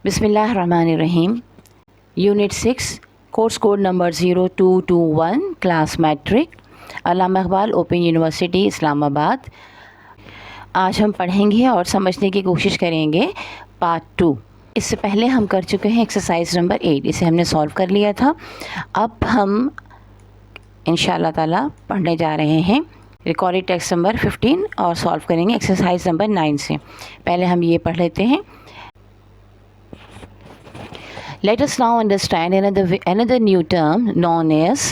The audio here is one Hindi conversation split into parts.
बिस्मिल्लाहिर्रहमानिर्रहीम। Unit 6, course code number 0221, class matric, Allama Iqbal Open University Islamabad. आज हम पढ़ेंगे और समझने की कोशिश करेंगे पार्ट 2। इससे पहले हम कर चुके हैं एक्सरसाइज नंबर 8, इसे हमने सॉल्व कर लिया था। अब हम इंशाअल्लाह ताला पढ़ने जा रहे हैं रिकॉर्डेड टेक्स्ट नंबर 15 और सॉल्व करेंगे एक्सरसाइज नंबर 9 से। पहले हम ये पढ़ लेते हैं। Let us now understand another new term known as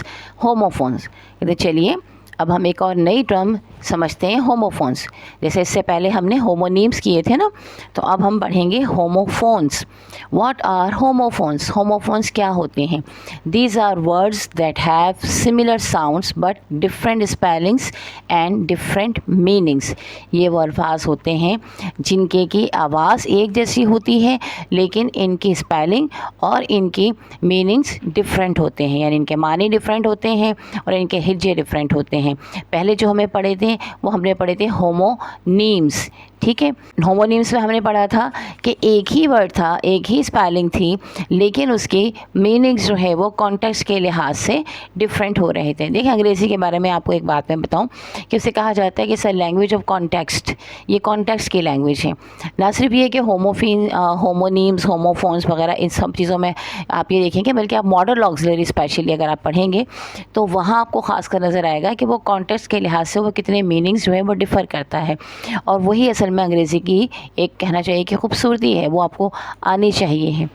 homophones। तो चलिए अब हम एक और नई टर्म समझते हैं, होमोफोन्स। जैसे इससे पहले हमने होमोनीम्स किए थे ना, तो अब हम पढ़ेंगे homophones. What are homophones? Homophones क्या होते हैं? These are words that have similar sounds but different spellings and different meanings. ये वो अल्फाज होते हैं जिनके की आवाज़ एक जैसी होती है, लेकिन इनकी स्पेलिंग और इनकी मीनिंग्स डिफरेंट होते हैं, यानी इनके मानी डिफरेंट होते हैं और इनके हिज्जे डिफरेंट होते हैं। पहले जो हमें पढ़े थे वो हमने पढ़े थे होमोनीम्स। ठीक है, होमोनीम्स में हमने पढ़ा था कि एक ही वर्ड था, एक ही स्पेलिंग थी, लेकिन उसकी मीनिंग्स जो है वो कॉन्टेक्स्ट के लिहाज से डिफरेंट हो रहे थे। देखिए, अंग्रेज़ी के बारे में आपको एक बात मैं बताऊं कि उसे कहा जाता है कि सर लैंग्वेज ऑफ कॉन्टेक्स्ट, ये कॉन्टेक्स्ट की लैंग्वेज है। ना सिर्फ ये कि होमोनीम्स, होमोफोन्स वगैरह इन सब चीज़ों में आप ये देखेंगे, बल्कि आप मॉडर्न ऑक्सिलरी स्पेशली अगर आप पढ़ेंगे तो वहाँ आपको खास कर नज़र आएगा कि वो कॉन्टेक्स्ट के लिहाज से वो कितने मीनिंग्स जो है वो डिफ़र करता है। और वही असल में अंग्रेज़ी की एक कहना चाहिए कि खूबसूरती है, वो आपको आनी चाहिए है।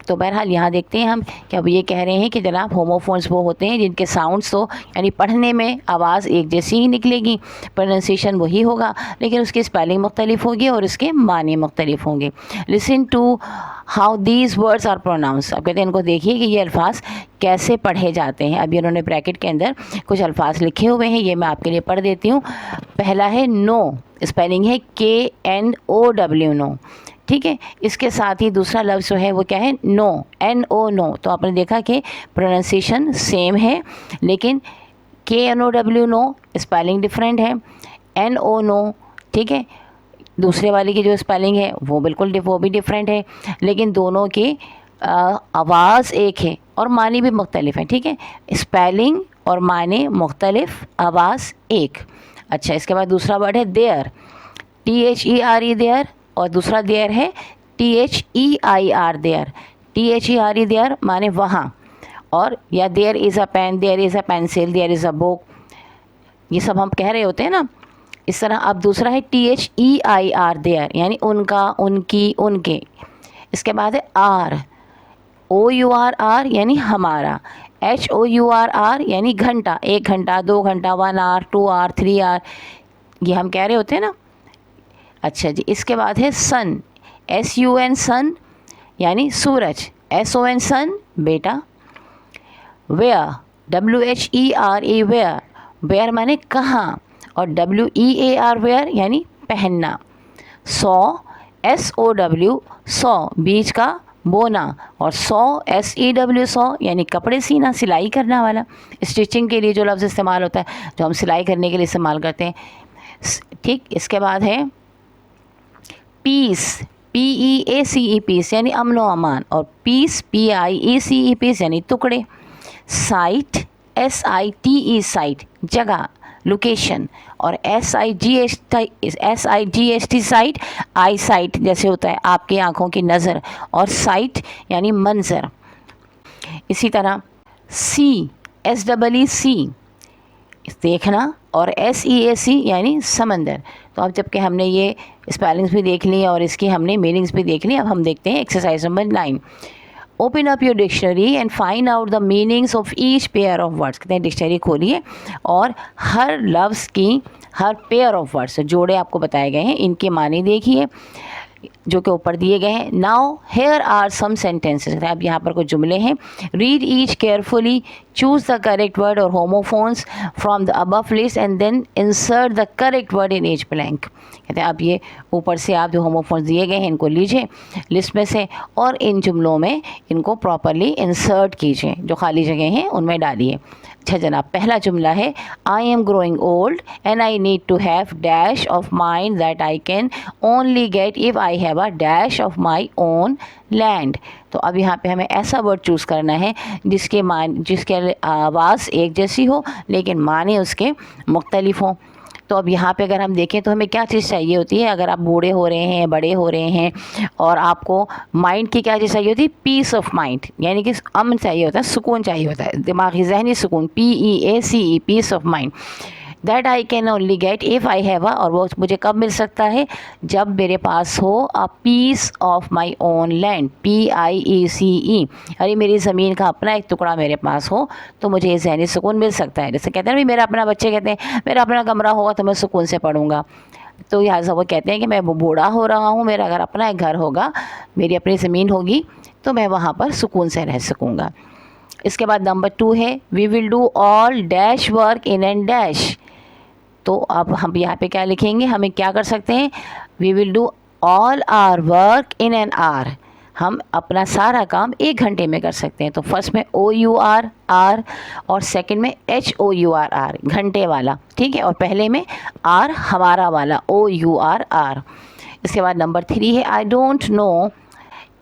तो बहरहाल यहाँ देखते हैं हम कि अब ये कह रहे हैं कि जनाब होमोफोन्स वो होते हैं जिनके साउंड्स तो यानी पढ़ने में आवाज़ एक जैसी ही निकलेगी, प्रोनाउंसिएशन वही होगा, लेकिन उसकी स्पेलिंग मुख्तलिफ होगी और उसके मानी मुख्तलिफ होंगे। Listen to how these words are pronounce. अब कहते हैं इनको देखिए कि ये अल्फाज कैसे पढ़े जाते हैं। अभी उन्होंने ब्रैकेट के अंदर कुछ अल्फाज लिखे हुए हैं, ये मैं आपके लिए पढ़ देती हूँ। पहला है नो, स्पेलिंग है KNOW, नो। ठीक है, इसके साथ ही दूसरा लफ्ज़ जो है वो क्या है? No, NO, no. तो आपने देखा कि प्रोनाउंसिएशन सेम है, लेकिन KNOW, नो, स्पेलिंग डिफरेंट है। NO, नो, ठीक है, दूसरे वाले की जो स्पेलिंग है वो बिल्कुल वो भी डिफरेंट है, लेकिन दोनों की आवाज़ एक है और मानी भी मुख्तलिफ है। ठीक है, स्पेलिंग और माने मुख्तलिफ, आवाज़ एक। अच्छा, इसके बाद दूसरा वर्ड है देयर, THERE देयर, और दूसरा देयर है THEIR देयर। THERE देयर माने वहाँ, और या there is a pen, there is a pencil, there is a book, ये सब हम कह रहे होते हैं ना, इस तरह। अब दूसरा है THEIR देयर, यानी उनका, उनकी, उनके। इसके बाद है आर, OUR यानी हमारा, HOURR यानी घंटा, 1 घंटा, 2 घंटा, 1 आवर, 2 आवर, 3 आवर, ये हम कह रहे होते हैं ना। अच्छा जी, इसके बाद है सन, SUN सन यानी सूरज, SON सन बेटा। वेयर, WHERE वेयर, वेयर माने कहाँ, और WEAR वेयर यानी पहनना। सौ, SOW सौ, बीज का बोना, और SEW सौ यानी कपड़े सीना, सिलाई करना वाला। स्टिचिंग के लिए जो लफ्ज़ इस्तेमाल होता है, जो हम सिलाई करने के लिए इस्तेमाल करते हैं। ठीक, इसके बाद है पीस, PEACE पीस यानी अमन व अमान, और पीस PIECE पीस यानी टुकड़े। साइट, SITE साइट जगह, लोकेशन, और SIGHT साइट, आई साइट जैसे होता है आपकी आँखों की नज़र, और साइट यानी मंजर। इसी तरह सी, SEE देखना, और SEAC यानी समंदर। तो अब जबकि हमने ये स्पेलिंग्स भी देख ली और इसकी हमने मीनिंग्स भी देख ली, अब हम देखते हैं exercise number 9। Open up your dictionary and find out the meanings of each pair of words. कहते हैं डिक्शनरी खोलिए और हर लफ्ज़ की, हर पेयर ऑफ वर्ड्स, जोड़े आपको बताए गए हैं, इनके माने देखिए जो कि ऊपर दिए गए हैं। Now here are some sentences, अब यहाँ पर कुछ जुमले हैं। Read each carefully, choose the correct word or homophones from the above list and then insert the correct word in each blank. कहते हैं अब ये ऊपर से आप जो होमोफोन्स दिए गए हैं इनको लीजिए लिस्ट में से, और इन जुमलों में इनको प्रॉपरली इंसर्ट कीजिए, जो खाली जगह हैं उनमें डालिए। अच्छा जनाब, पहला जुमला है I am growing old and I need to have dash of mind that I can only get if I have have a dash of my own land. तो अब यहाँ पे हमें ऐसा वर्ड चूज़ करना है जिसके आवाज़ एक जैसी हो लेकिन माने उसके मुख्तलिफ हों। तो अब यहाँ पे अगर हम देखें तो हमें क्या चीज़ चाहिए होती है, अगर आप बूढ़े हो रहे हैं, बड़े हो रहे हैं और आपको माइंड की क्या चीज़ चाहिए होती है, पीस ऑफ माइंड, यानी कि अमन चाहिए होता है, सुकून चाहिए होता है, दिमागी जहनी सुकून, PEACE, peace of mind. That I can only get if I have और वो मुझे कब मिल सकता है, जब मेरे पास हो a piece of my own land, PIECE, अरे मेरी ज़मीन का अपना एक टुकड़ा मेरे पास हो तो मुझे ये जहनी सुकून मिल सकता है। जैसे कहते हैं ना, मेरा अपना, बच्चे कहते हैं मेरा अपना कमरा होगा तो मैं सुकून से पढ़ूंगा। तो लिहाजा वो कहते हैं कि मैं बूढ़ा हो रहा हूँ, मेरा अगर अपना एक घर होगा, मेरी अपनी ज़मीन होगी तो मैं वहाँ पर सुकून से रह सकूँगा। इसके बाद नंबर 2 है we will do all dash work in and dash. तो अब हम यहाँ पे क्या लिखेंगे, हमें क्या कर सकते हैं, we will do all our work in an hour, हम अपना सारा काम 1 घंटे में कर सकते हैं। तो फर्स्ट में OUR आर और सेकंड में HOURR घंटे वाला, ठीक है, और पहले में आर हमारा वाला OURR। इसके बाद नंबर 3 है I don't know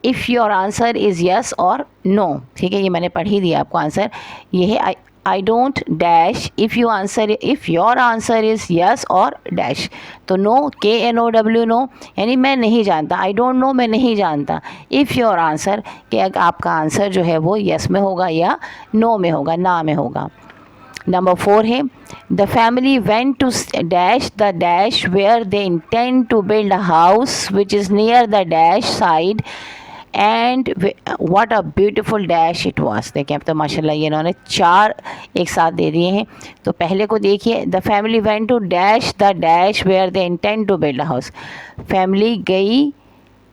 if your answer is yes और नो, ठीक है, ये मैंने पढ़ ही दिया आपको आंसर, ये है I don't dash if your answer is yes और डैश। तो नो, KNOW नो, यानी मैं नहीं जानता, आई डोंट नो मैं नहीं जानता, इफ़ योर आंसर कि आपका आंसर जो है वो यस में होगा या नो में होगा, ना में होगा। नंबर 4 है the family went to dash the dash where they intend to build a house which is near the dash side and what a beautiful dash it was. देखिए अब तो माशाल्लाह ये इन्होंने 4 एक साथ दे दिए हैं। तो पहले को देखिए, the family went to dash the dash where they intend to build a house, family गई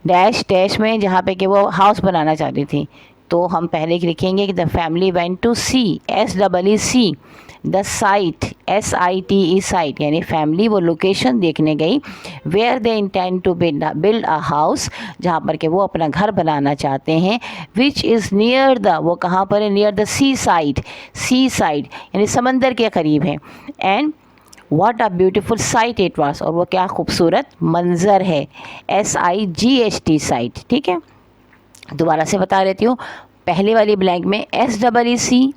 डैश डैश में जहाँ पे कि वो हाउस बनाना चाहती थी। तो हम पहले लिखेंगे कि the family went to see, SEEC, the site, SITE site, यानी फैमिली वो लोकेशन देखने गई, where they intend to build a house, जहाँ पर के वो अपना घर बनाना चाहते हैं, विच इज़ नियर द, वो कहाँ पर है, नियर द सी साइड यानी समंदर के करीब है, and what a beautiful sight it was, और वो क्या खूबसूरत मंजर है, SIGHT साइट, ठीक है। दोबारा से बता देती हूँ, पहले वाली ब्लैंक में SEEC,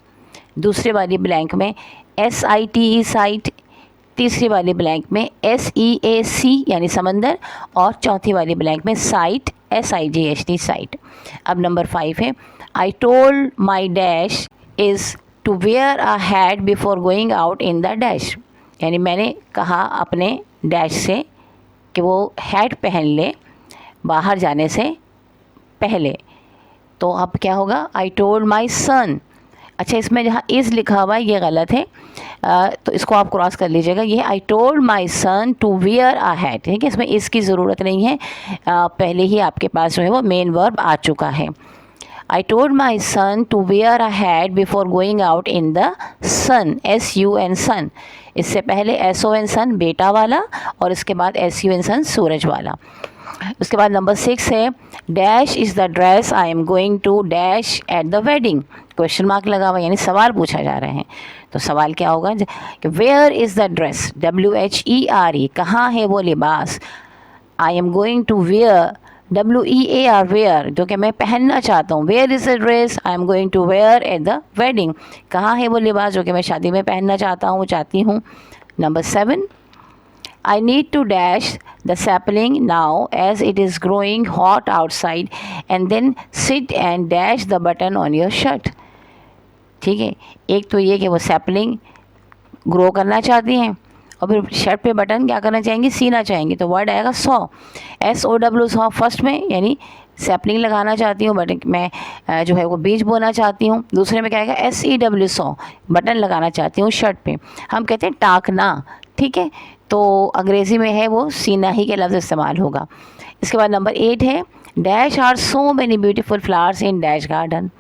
दूसरे वाली ब्लैंक में SITE साइट, तीसरी वाली ब्लैंक में SEAC यानी समंदर, और चौथी वाली ब्लैंक में साइट, SIGHT साइट। अब नंबर 5 है I told my dash is to wear a hat before going out in the dash, यानी मैंने कहा अपने डैश से कि वो हैट पहन ले बाहर जाने से पहले। तो अब क्या होगा, आई टोल्ड माई सन। अच्छा, इसमें जहाँ इज़ लिखा हुआ है ये गलत है, तो इसको आप क्रॉस कर लीजिएगा, ये I told my son to wear a hat, ठीक है, इसमें इसकी ज़रूरत नहीं है, पहले ही आपके पास जो है वो मेन वर्ब आ चुका है। I told my son to wear a hat before going out in the sun, SUN sun, इससे पहले SON सन बेटा वाला, और इसके बाद SUN सन सूरज वाला। उसके बाद नंबर 6 है dash is the dress I am going to dash at the wedding, question mark लगा हुआ, यानी सवाल पूछा जा रहे हैं। तो सवाल क्या होगा कि where is the dress, WHERE, कहाँ है वो लिबास, I am going to wear, WEAR wear, जो कि मैं पहनना चाहता हूँ, where is the dress I am going to wear at the wedding, कहाँ है वो लिबास जो कि मैं शादी में पहनना चाहती हूँ। Number 7 I need to dash the sapling now as it is growing hot outside and then sit and dash the button on your shirt, ठीक है। एक तो ये कि वो सैपलिंग ग्रो करना चाहती हैं और फिर शर्ट पे बटन क्या करना चाहेंगी, सीना चाहेंगी। तो वर्ड आएगा सॉ, SOW सॉ फर्स्ट में, यानी सैपलिंग लगाना चाहती हूँ, बट मैं जो है वो बीज बोना चाहती हूँ। दूसरे में क्या आएगा, SEW सॉ, बटन लगाना चाहती हूँ शर्ट पे, हम कहते हैं टाकना, ठीक है। तो अंग्रेज़ी में है वो सीना ही के लफ्ज़ इस्तेमाल होगा। इसके बाद नंबर 8 है dash are so many beautiful flowers in dash garden.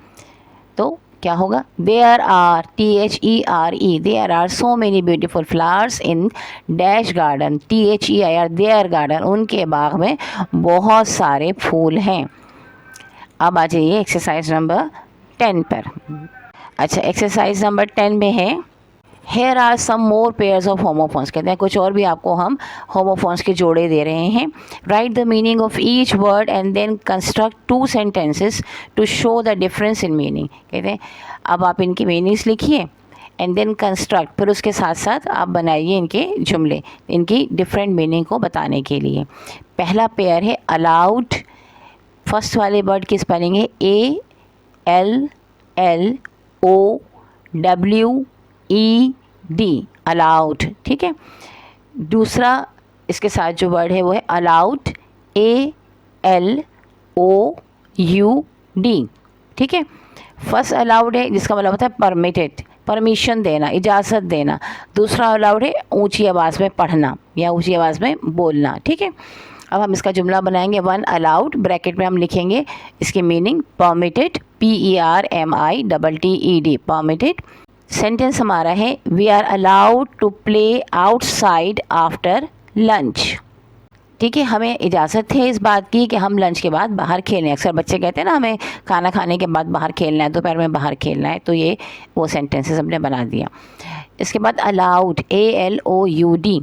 तो क्या होगा, there are, THERE, there are so many beautiful flowers in dash garden, THEIR, their garden, उनके बाग में बहुत सारे फूल हैं। अब आ जाइए एक्सरसाइज नंबर 10 पर। अच्छा, एक्सरसाइज नंबर 10 में है here are some more pairs of homophones, कहते हैं कुछ और भी आपको हम होमोफोन्स के जोड़े दे रहे हैं. Write the meaning of each word and then construct 2 sentences to show the difference in meaning. कहते हैं अब आप इनकी मीनिंग्स लिखिए एंड देन कंस्ट्रक्ट, फिर उसके साथ साथ आप बनाइए इनके जुमले, इनकी डिफरेंट मीनिंग को बताने के लिए. पहला पेयर है अलाउड. फर्स्ट वाले वर्ड की स्पेलिंग है ALLOWED, अलाउड. ठीक है. दूसरा इसके साथ जो वर्ड है वो है अलाउड, ALOUD. ठीक है. फर्स्ट अलाउड है जिसका मतलब होता है परमिटेड, परमिशन देना, इजाज़त देना. दूसरा अलाउड है ऊंची आवाज़ में पढ़ना या ऊंची आवाज़ में बोलना. ठीक है. अब हम इसका जुमला बनाएंगे. 1 अलाउड, ब्रैकेट में हम लिखेंगे इसकी meaning permitted, PERMITTED, permitted. Sentence हमारा है we are allowed to play outside after lunch. ठीक है. हमें इजाज़त है इस बात की कि हम लंच के बाद बाहर खेलें. अक्सर बच्चे कहते हैं ना हमें खाना खाने के बाद बाहर खेलना है, दोपहर में बाहर खेलना है. तो ये वो सेंटेंसेस हमने बना दिया. इसके बाद अलाउड, ALOUD,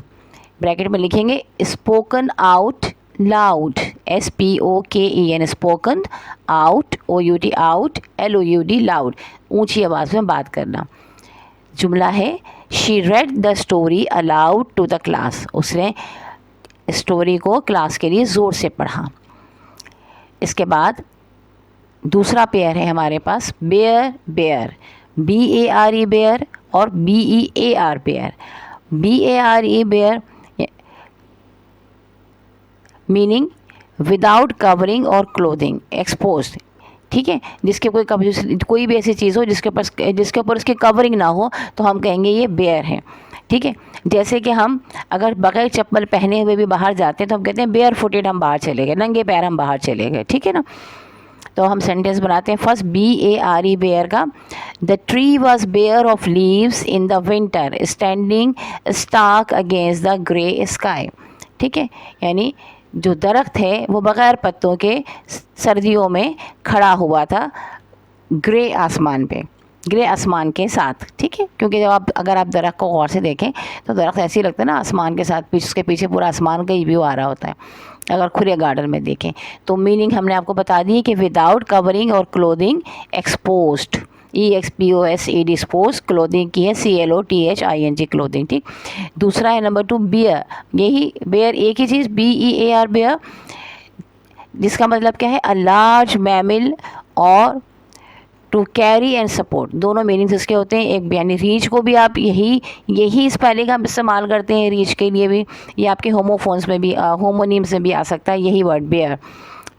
ब्रैकेट में लिखेंगे spoken out loud, SPOKEN, spoken out, OUT out, LOUD loud, ऊंची आवाज़ में बात करना. जुमला है she read the story aloud to the class, उसने स्टोरी को क्लास के लिए ज़ोर से पढ़ा. इसके बाद दूसरा पेयर है हमारे पास बेयर, बेयर, BARE बेयर और BEAR bear. BARE bare meaning without covering और क्लोथिंग, एक्सपोज्ड. ठीक है. जिसके कोई भी ऐसी चीज़ हो जिसके ऊपर उसकी कवरिंग ना हो तो हम कहेंगे ये बेयर है. ठीक है. जैसे कि हम अगर बगैर चप्पल पहने हुए भी बाहर जाते हैं तो हम कहते हैं बेयर फुटेड, हम बाहर चले गए, नंगे पैर हम बाहर चले गए. ठीक है ना. तो हम सेंटेंस बनाते हैं. फर्स्ट BARE बेयर का, the tree was bare of leaves in the winter standing stark against the grey sky. ठीक है. यानी जो दरख्त है वो बग़ैर पत्तों के सर्दियों में खड़ा हुआ था ग्रे आसमान पे, ग्रे आसमान के साथ. ठीक है. क्योंकि जब अगर आप दरख्त को गौर से देखें तो दरख्त ऐसे ही लगता है ना आसमान के साथ, उसके पीछे पूरा आसमान का ही व्यू आ रहा होता है अगर खुले गार्डन में देखें. तो मीनिंग हमने आपको बता दी है कि विदाउट कवरिंग और clothing, exposed, EXPOSED, expose. Clothing की है CLOTHING, क्लोथिंग. ठीक. दूसरा है नंबर 2 बियर. यही बेयर एक ही चीज़, BEAR बेयर, जिसका मतलब क्या है अ लार्ज मैमिल और टू कैरी एंड सपोर्ट. दोनों मीनिंग्स इसके होते हैं. एक यानी रीच को भी आप यही स्पेलिंग आप इस्तेमाल करते हैं रीच के लिए भी, ये आपके होमोफोन्स में भी, होमोनीम्स में भी आ सकता है यही वर्ड बेयर.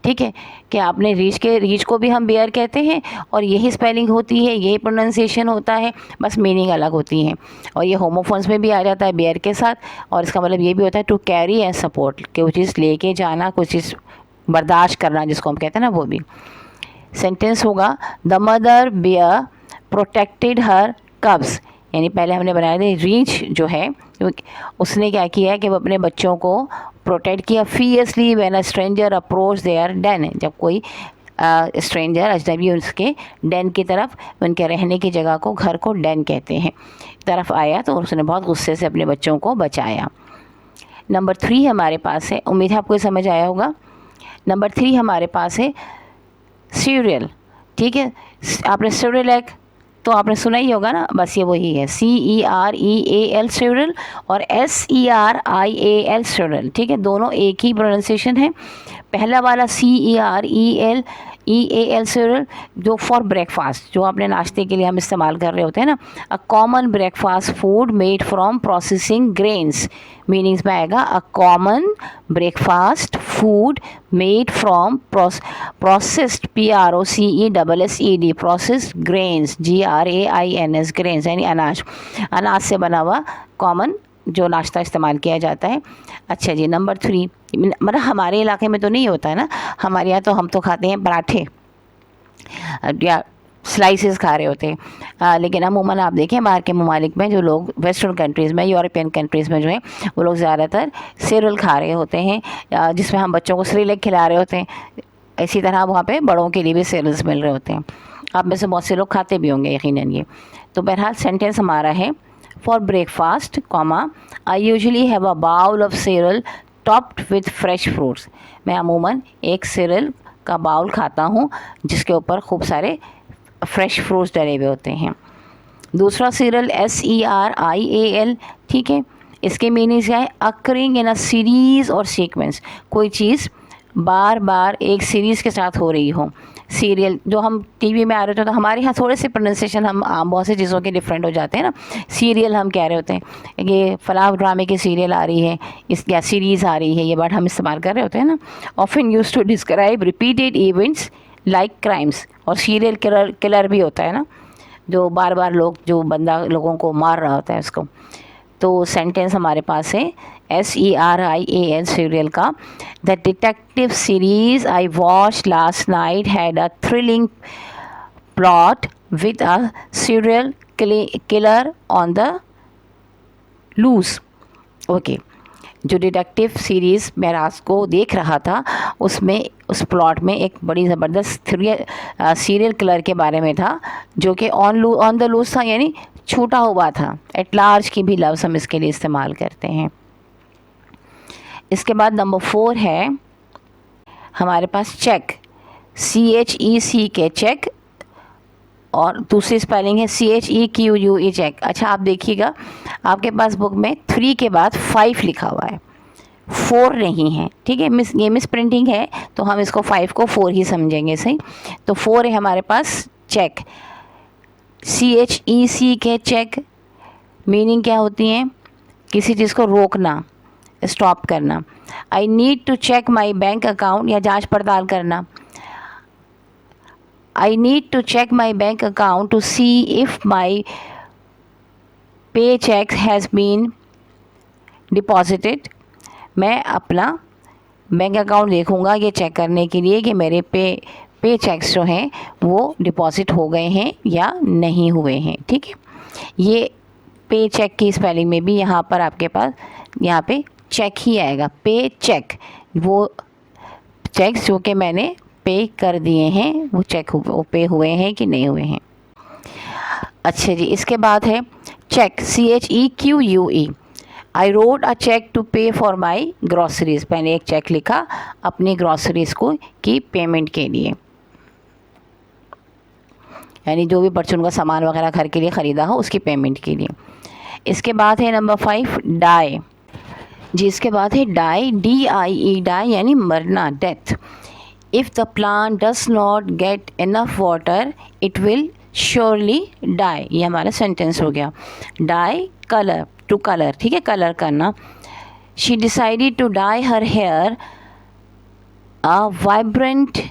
ठीक है. कि आपने रीच को भी हम बेयर कहते हैं और यही स्पेलिंग होती है, यही प्रोनाउंसिएशन होता है, बस मीनिंग अलग होती हैं. और ये होमोफोन्स में भी आ जाता है बेयर के साथ. और इसका मतलब ये भी होता है टू कैरी एंड सपोर्ट, कि वो चीज़ लेके जाना, कुछ चीज़ बर्दाश्त करना जिसको हम कहते हैं ना, वो भी. सेंटेंस होगा the mother bear protected her cubs. यानी पहले हमने बनाया था रीच जो है उसने क्या किया है कि वो अपने बच्चों को प्रोटेक्ट किया. Fiercely when a stranger approach their den, जब कोई स्ट्रेंजर अजनबी उसके डेन की तरफ, उनके रहने की जगह को, घर को डेन कहते हैं, तरफ आया तो उसने बहुत गुस्से से अपने बच्चों को बचाया. नंबर 3 हमारे पास है, उम्मीद है आपको समझ आया होगा. नंबर 3 हमारे पास है सीरियल. ठीक है. आपने सीरियल तो आपने सुना ही होगा ना, बस ये वही है, CEREAL सीरियल और SERIAL सीरियल. ठीक है. दोनों एक ही प्रोनाउंसिएशन है. पहला वाला CEREAL सीरियल जो फॉर ब्रेकफास्ट, जो आपने नाश्ते के लिए हम इस्तेमाल कर रहे होते हैं ना, a common breakfast food made from processing grains. Meanings में आएगा a common breakfast food made from processed PROCESSED, processed grains, GRAINS, grains यानी अनाज, अनाज से बना हुआ कॉमन जो नाश्ता इस्तेमाल किया जाता है. अच्छा जी. नंबर 3 मतलब हमारे इलाके में तो नहीं होता है ना, हमारे यहाँ तो हम तो खाते हैं पराठे या स्लाइसेस खा रहे होते हैं. लेकिन अमूमन आप देखें बाहर के ममालिक में जो लोग वेस्टर्न कंट्रीज़ में, यूरोपियन कंट्रीज़ में जो है वो लोग ज़्यादातर सीरियल खा रहे होते हैं, जिसमें हम बच्चों को सीरियल खिला रहे होते हैं. इसी तरह वहाँ पे बड़ों के लिए भी सीरियल्स मिल रहे होते हैं. आप में से बहुत से लोग खाते भी होंगे यकीनन ये. तो बहरहाल सेंटेंस हमारा है for breakfast comma I usually have a bowl of cereal topped with fresh fruits. मैं अमूमन एक सीरियल का बाउल खाता हूँ जिसके ऊपर खूब सारे फ्रेश फ्रूट्स डले हुए होते हैं। दूसरा सीरियल SERIAL, ठीक है, इसके मीनिंग क्या है? अकरिंग इन अ सीरीज़ और सीक्वेंस, कोई चीज़ बार बार एक सीरीज़ के साथ हो रही हो। सीरियल जो हम टीवी में आ रहे होते हैं तो हमारे यहाँ थोड़े से प्रोनाउंसिएशन हम बहुत सी चीज़ों के डिफरेंट हो जाते हैं ना। सीरियल हम कह रहे होते हैं ये फलां ड्रामे की सीरियल आ रही है, इस या सीरीज़ आ रही है, ये वर्ड हम इस्तेमाल कर रहे होते हैं ना। Often used to describe repeated events like crimes, और सीरियल किलर भी होता है ना, जो बार बार जो बंदा लोगों को मार रहा होता है उसको। तो सेंटेंस हमारे पास है SERIAL सीरियल का, the detective series I watch last night had a thrilling plot with a serial killer on the loose. Okay, जो डिटेक्टिव सीरीज़ मैं रात को देख रहा था उसमें उस प्लॉट में एक बड़ी ज़बरदस्त सीरियल किलर के बारे में था जो कि ऑन द लूज था, यानी छूटा हुआ था। एट लार्ज की भी लफ्ज़ हम इसके लिए इस्तेमाल करते हैं। इसके बाद नंबर 4 है हमारे पास चेक, CHECK चेक, और दूसरी स्पेलिंग है CHEQUE चेक। अच्छा, आप देखिएगा आपके पास बुक में 3 के बाद 5 लिखा हुआ है, 4 नहीं है, ठीक है। ये मिस प्रिंटिंग है तो हम इसको 5 को 4 ही समझेंगे, सही। तो 4 है हमारे पास चेक, CHECK चेक। मीनिंग क्या होती है? किसी चीज़ को रोकना, स्टॉप करना। I need to check my bank account, या जांच पड़ताल करना। I need to check my bank account to see if my paycheck has been deposited. मैं अपना बैंक अकाउंट देखूँगा ये चेक करने के लिए कि मेरे पे चेक्स जो हैं वो डिपॉजिट हो गए हैं या नहीं हुए हैं, ठीक है। ये पे चेक की स्पेलिंग में भी यहाँ पर आपके पास यहाँ पे चेक ही आएगा, पे चेक। वो चेक्स जो कि मैंने पे कर दिए हैं वो चेक वो पे हुए हैं कि नहीं हुए हैं। अच्छा जी, इसके बाद है cheque, CHEQUE। I wrote a cheque to pay for my groceries. मैंने एक चेक लिखा अपनी ग्रॉसरीज को की पेमेंट के लिए, यानी जो भी परचून का सामान वगैरह घर के लिए ख़रीदा हो उसकी पेमेंट के लिए। इसके बाद है नंबर 5 डाई जी। इसके बाद है डाई, DIE डाई यानी मरना, death. If the plant does not get enough water, it will surely die। ये हमारा सेंटेंस हो गया। Die color, to color, ठीक है, कलर करना। She decided to dye her hair a vibrant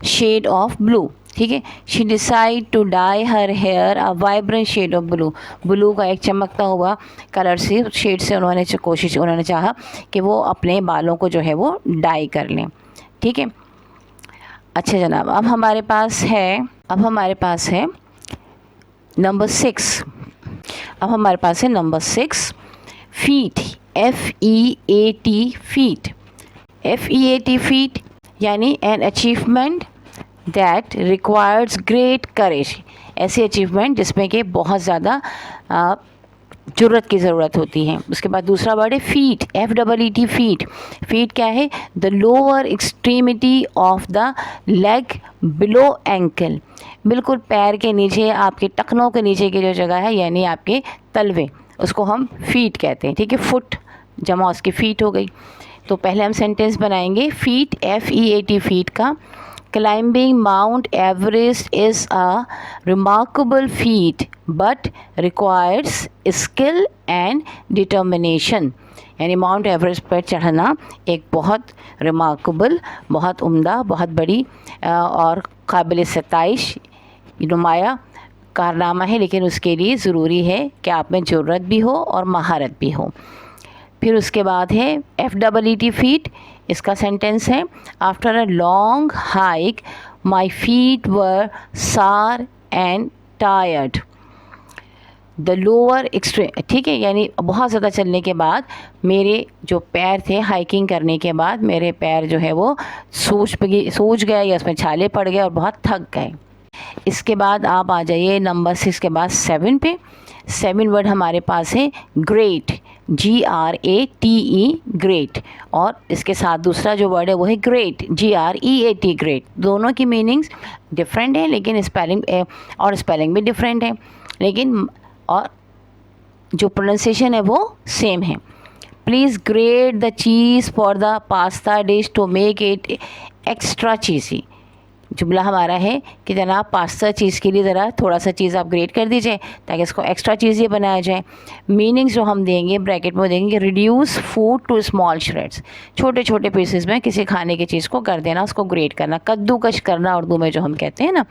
shade of blue, ठीक है। She decided to dye her hair a vibrant shade of blue। Blue का एक चमकता हुआ कलर से, शेड से उन्होंने चाहा कि वो अपने बालों को जो है वो डाई कर लें, ठीक है। अच्छा जनाब, अब हमारे पास है नंबर 6। अब हमारे पास है number 6 feat, FEAT feat. FEAT feat यानी an achievement that requires great courage. ऐसी अचीवमेंट जिसमें कि बहुत ज़्यादा जुर्रत की ज़रूरत होती है। उसके बाद दूसरा वर्ड है फीट, FEET फीट। फीट क्या है? The lower extremity of the leg below ankle. बिल्कुल पैर के नीचे, आपके टखनों के नीचे की जो जगह है यानी आपके तलवे, उसको हम फीट कहते हैं, ठीक है। फुट जमा उसकी फीट हो गई। तो पहले हम सेंटेंस बनाएंगे फीट, FEAT फीट का। Climbing Mount Everest is a remarkable feat but requires skill and determination। यानी माउंट एवरेस्ट पर चढ़ना एक बहुत रिमार्केबल, बहुत उम्दा, बहुत बड़ी और काबिल सताइश नुमाया कारनामा है, लेकिन उसके लिए ज़रूरी है कि आप में जुर्रत भी हो और महारत भी हो। फिर उसके बाद है FEET फीट। इसका सेंटेंस है after a long hike my feet were sore and tired. The lower extreme, ठीक है, यानी बहुत ज़्यादा चलने के बाद मेरे जो पैर थे, हाइकिंग करने के बाद मेरे पैर जो है वो सूज गए या उसमें छाले पड़ गए और बहुत थक गए। इसके बाद आप आ जाइए नंबर 6 के बाद 7 पे। सेकंड वर्ड हमारे पास है ग्रेट, GRATE, ग्रेट, और इसके साथ दूसरा जो वर्ड है वो है ग्रेट, GREAT, ग्रेट। दोनों की मीनिंग्स डिफरेंट है, लेकिन स्पेलिंग भी डिफरेंट है, लेकिन और जो प्रोनाउंसिएशन है वो सेम है। Please grate the cheese for the pasta dish to make it extra cheesy. जुमला हमारा है कि जनाब पास्ता चीज़ के लिए ज़रा थोड़ा सा चीज़ आप ग्रेट कर दीजिए ताकि इसको एक्स्ट्रा चीज़ी बनाया जाए। मीनिंग्स जो हम देंगे ब्रैकेट में देंगे, reduce food to small shreds, छोटे छोटे पीसेस में किसी खाने की चीज़ को कर देना, उसको ग्रेट करना, कद्दूकश करना उर्दू में जो हम कहते हैं ना।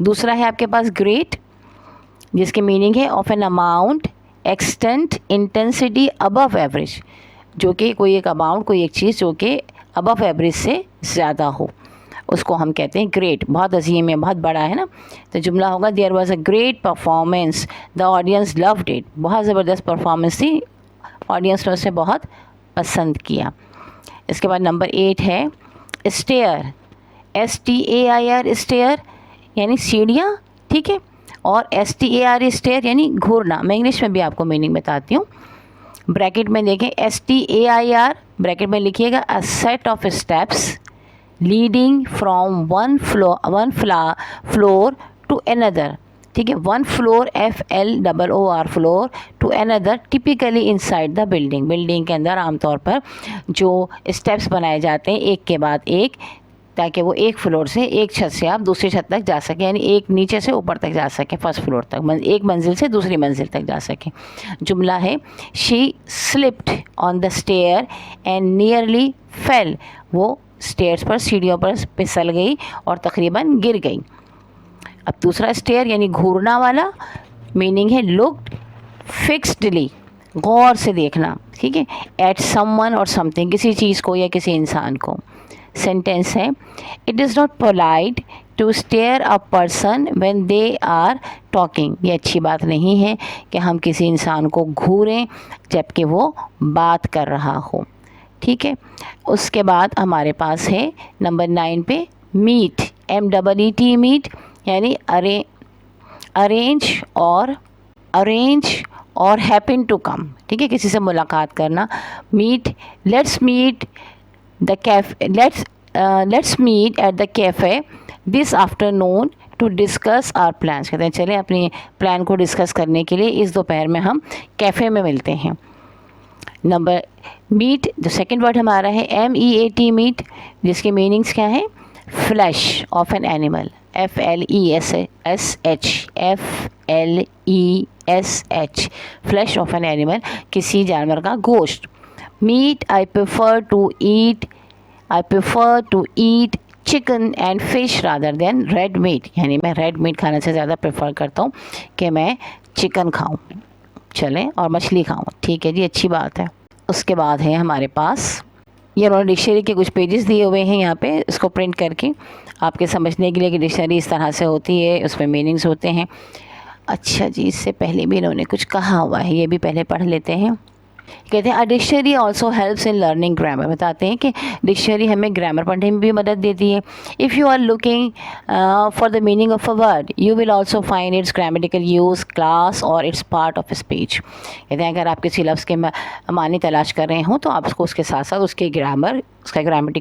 दूसरा है आपके पास ग्रेट, जिसकी मीनिंग है of an amount, extent, intensity above average, जो कि कोई एक अमाउंट, कोई एक चीज़ जो कि अबव एवरेज से ज़्यादा हो, उसको हम कहते हैं ग्रेट। बहुत अजीम है, बहुत बड़ा है ना। तो जुमला होगा there was a great performance, the audience loved it, बहुत ज़बरदस्त परफॉर्मेंस थी, ऑडियंस ने उसे बहुत पसंद किया। इसके बाद नंबर 8 है स्टेयर, STAIR, स्टेयर यानी सीढ़ियाँ, ठीक है, और STAR स्टेयर यानी घूरना। मैं इंग्लिश में भी आपको मीनिंग बताती हूँ। ब्रैकेट में देखें STAIR, ब्रैकेट में लिखिएगा a set of steps leading from one floor to another, ठीक है, one floor FLOOR floor to another, typically inside the building, building के अंदर आमतौर पर जो स्टेप्स बनाए जाते हैं एक के बाद एक, ताकि वो एक फ्लोर से, एक छत से आप दूसरी छत तक जा सकें, यानी एक नीचे से ऊपर तक जा सके, फर्स्ट फ्लोर तक, एक मंजिल से दूसरी मंजिल तक जा सके। जुमला है she slipped on the stair and nearly fell, वो स्टेयर्स पर, सीढ़ियों पर फिसल गई और तकरीबन गिर गई। अब दूसरा स्टेयर यानी घूरना वाला, मीनिंग है लुक्ड फिक्स्डली, गौर से देखना, ठीक है, एट समवन और समथिंग, किसी चीज़ को या किसी इंसान को। सेंटेंस है it is not polite to stare a person when they are talking, ये अच्छी बात नहीं है कि हम किसी इंसान को घूरें जबकि वो बात कर रहा हो, ठीक है। उसके बाद हमारे पास है नंबर 9 पे मीट, MEET, मीट यानी अरेंज और हैपन टू कम, ठीक है, किसी से मुलाकात करना। Meet, let's meet at the cafe this afternoon to discuss our plans, कहते हैं चलें अपनी प्लान को डिस्कस करने के लिए इस दोपहर में हम कैफ़े में मिलते हैं। नंबर मीट, जो सेकंड वर्ड हमारा है MEAT, मीट, जिसकी मीनिंग्स क्या है, flesh of an animal, FLESH, flesh of an animal, किसी जानवर का गोश्त। Meat, I prefer to eat chicken and fish rather than red meat, यानी मैं रेड मीट खाने से ज़्यादा प्रेफर करता हूँ कि मैं चिकन खाऊँ, चलें, और मछली खाऊँ, ठीक है जी, अच्छी बात है। उसके बाद है हमारे पास ये उन्होंने डिक्शनरी के कुछ पेजेस दिए हुए हैं यहाँ पे, इसको प्रिंट करके आपके समझने के लिए कि डिक्शनरी इस तरह से होती है, उसमें मीनिंग्स होते हैं। अच्छा जी, इससे पहले भी इन्होंने कुछ कहा हुआ है, ये भी पहले पढ़ लेते हैं। कहते हैं a dictionary also helps in learning grammar, बताते हैं कि डिक्शनरी हमें ग्रामर पढ़ने में भी मदद देती है। If you are looking for the meaning of a word you will also find its grammatical use, class और इट्स पार्ट ऑफ स्पीच। कहते हैं अगर आप किसी लफ्ज़ के मानी तलाश कर रहे हों तो आप उसको उसके साथ साथ उसके ग्रामर, उसका ग्रामर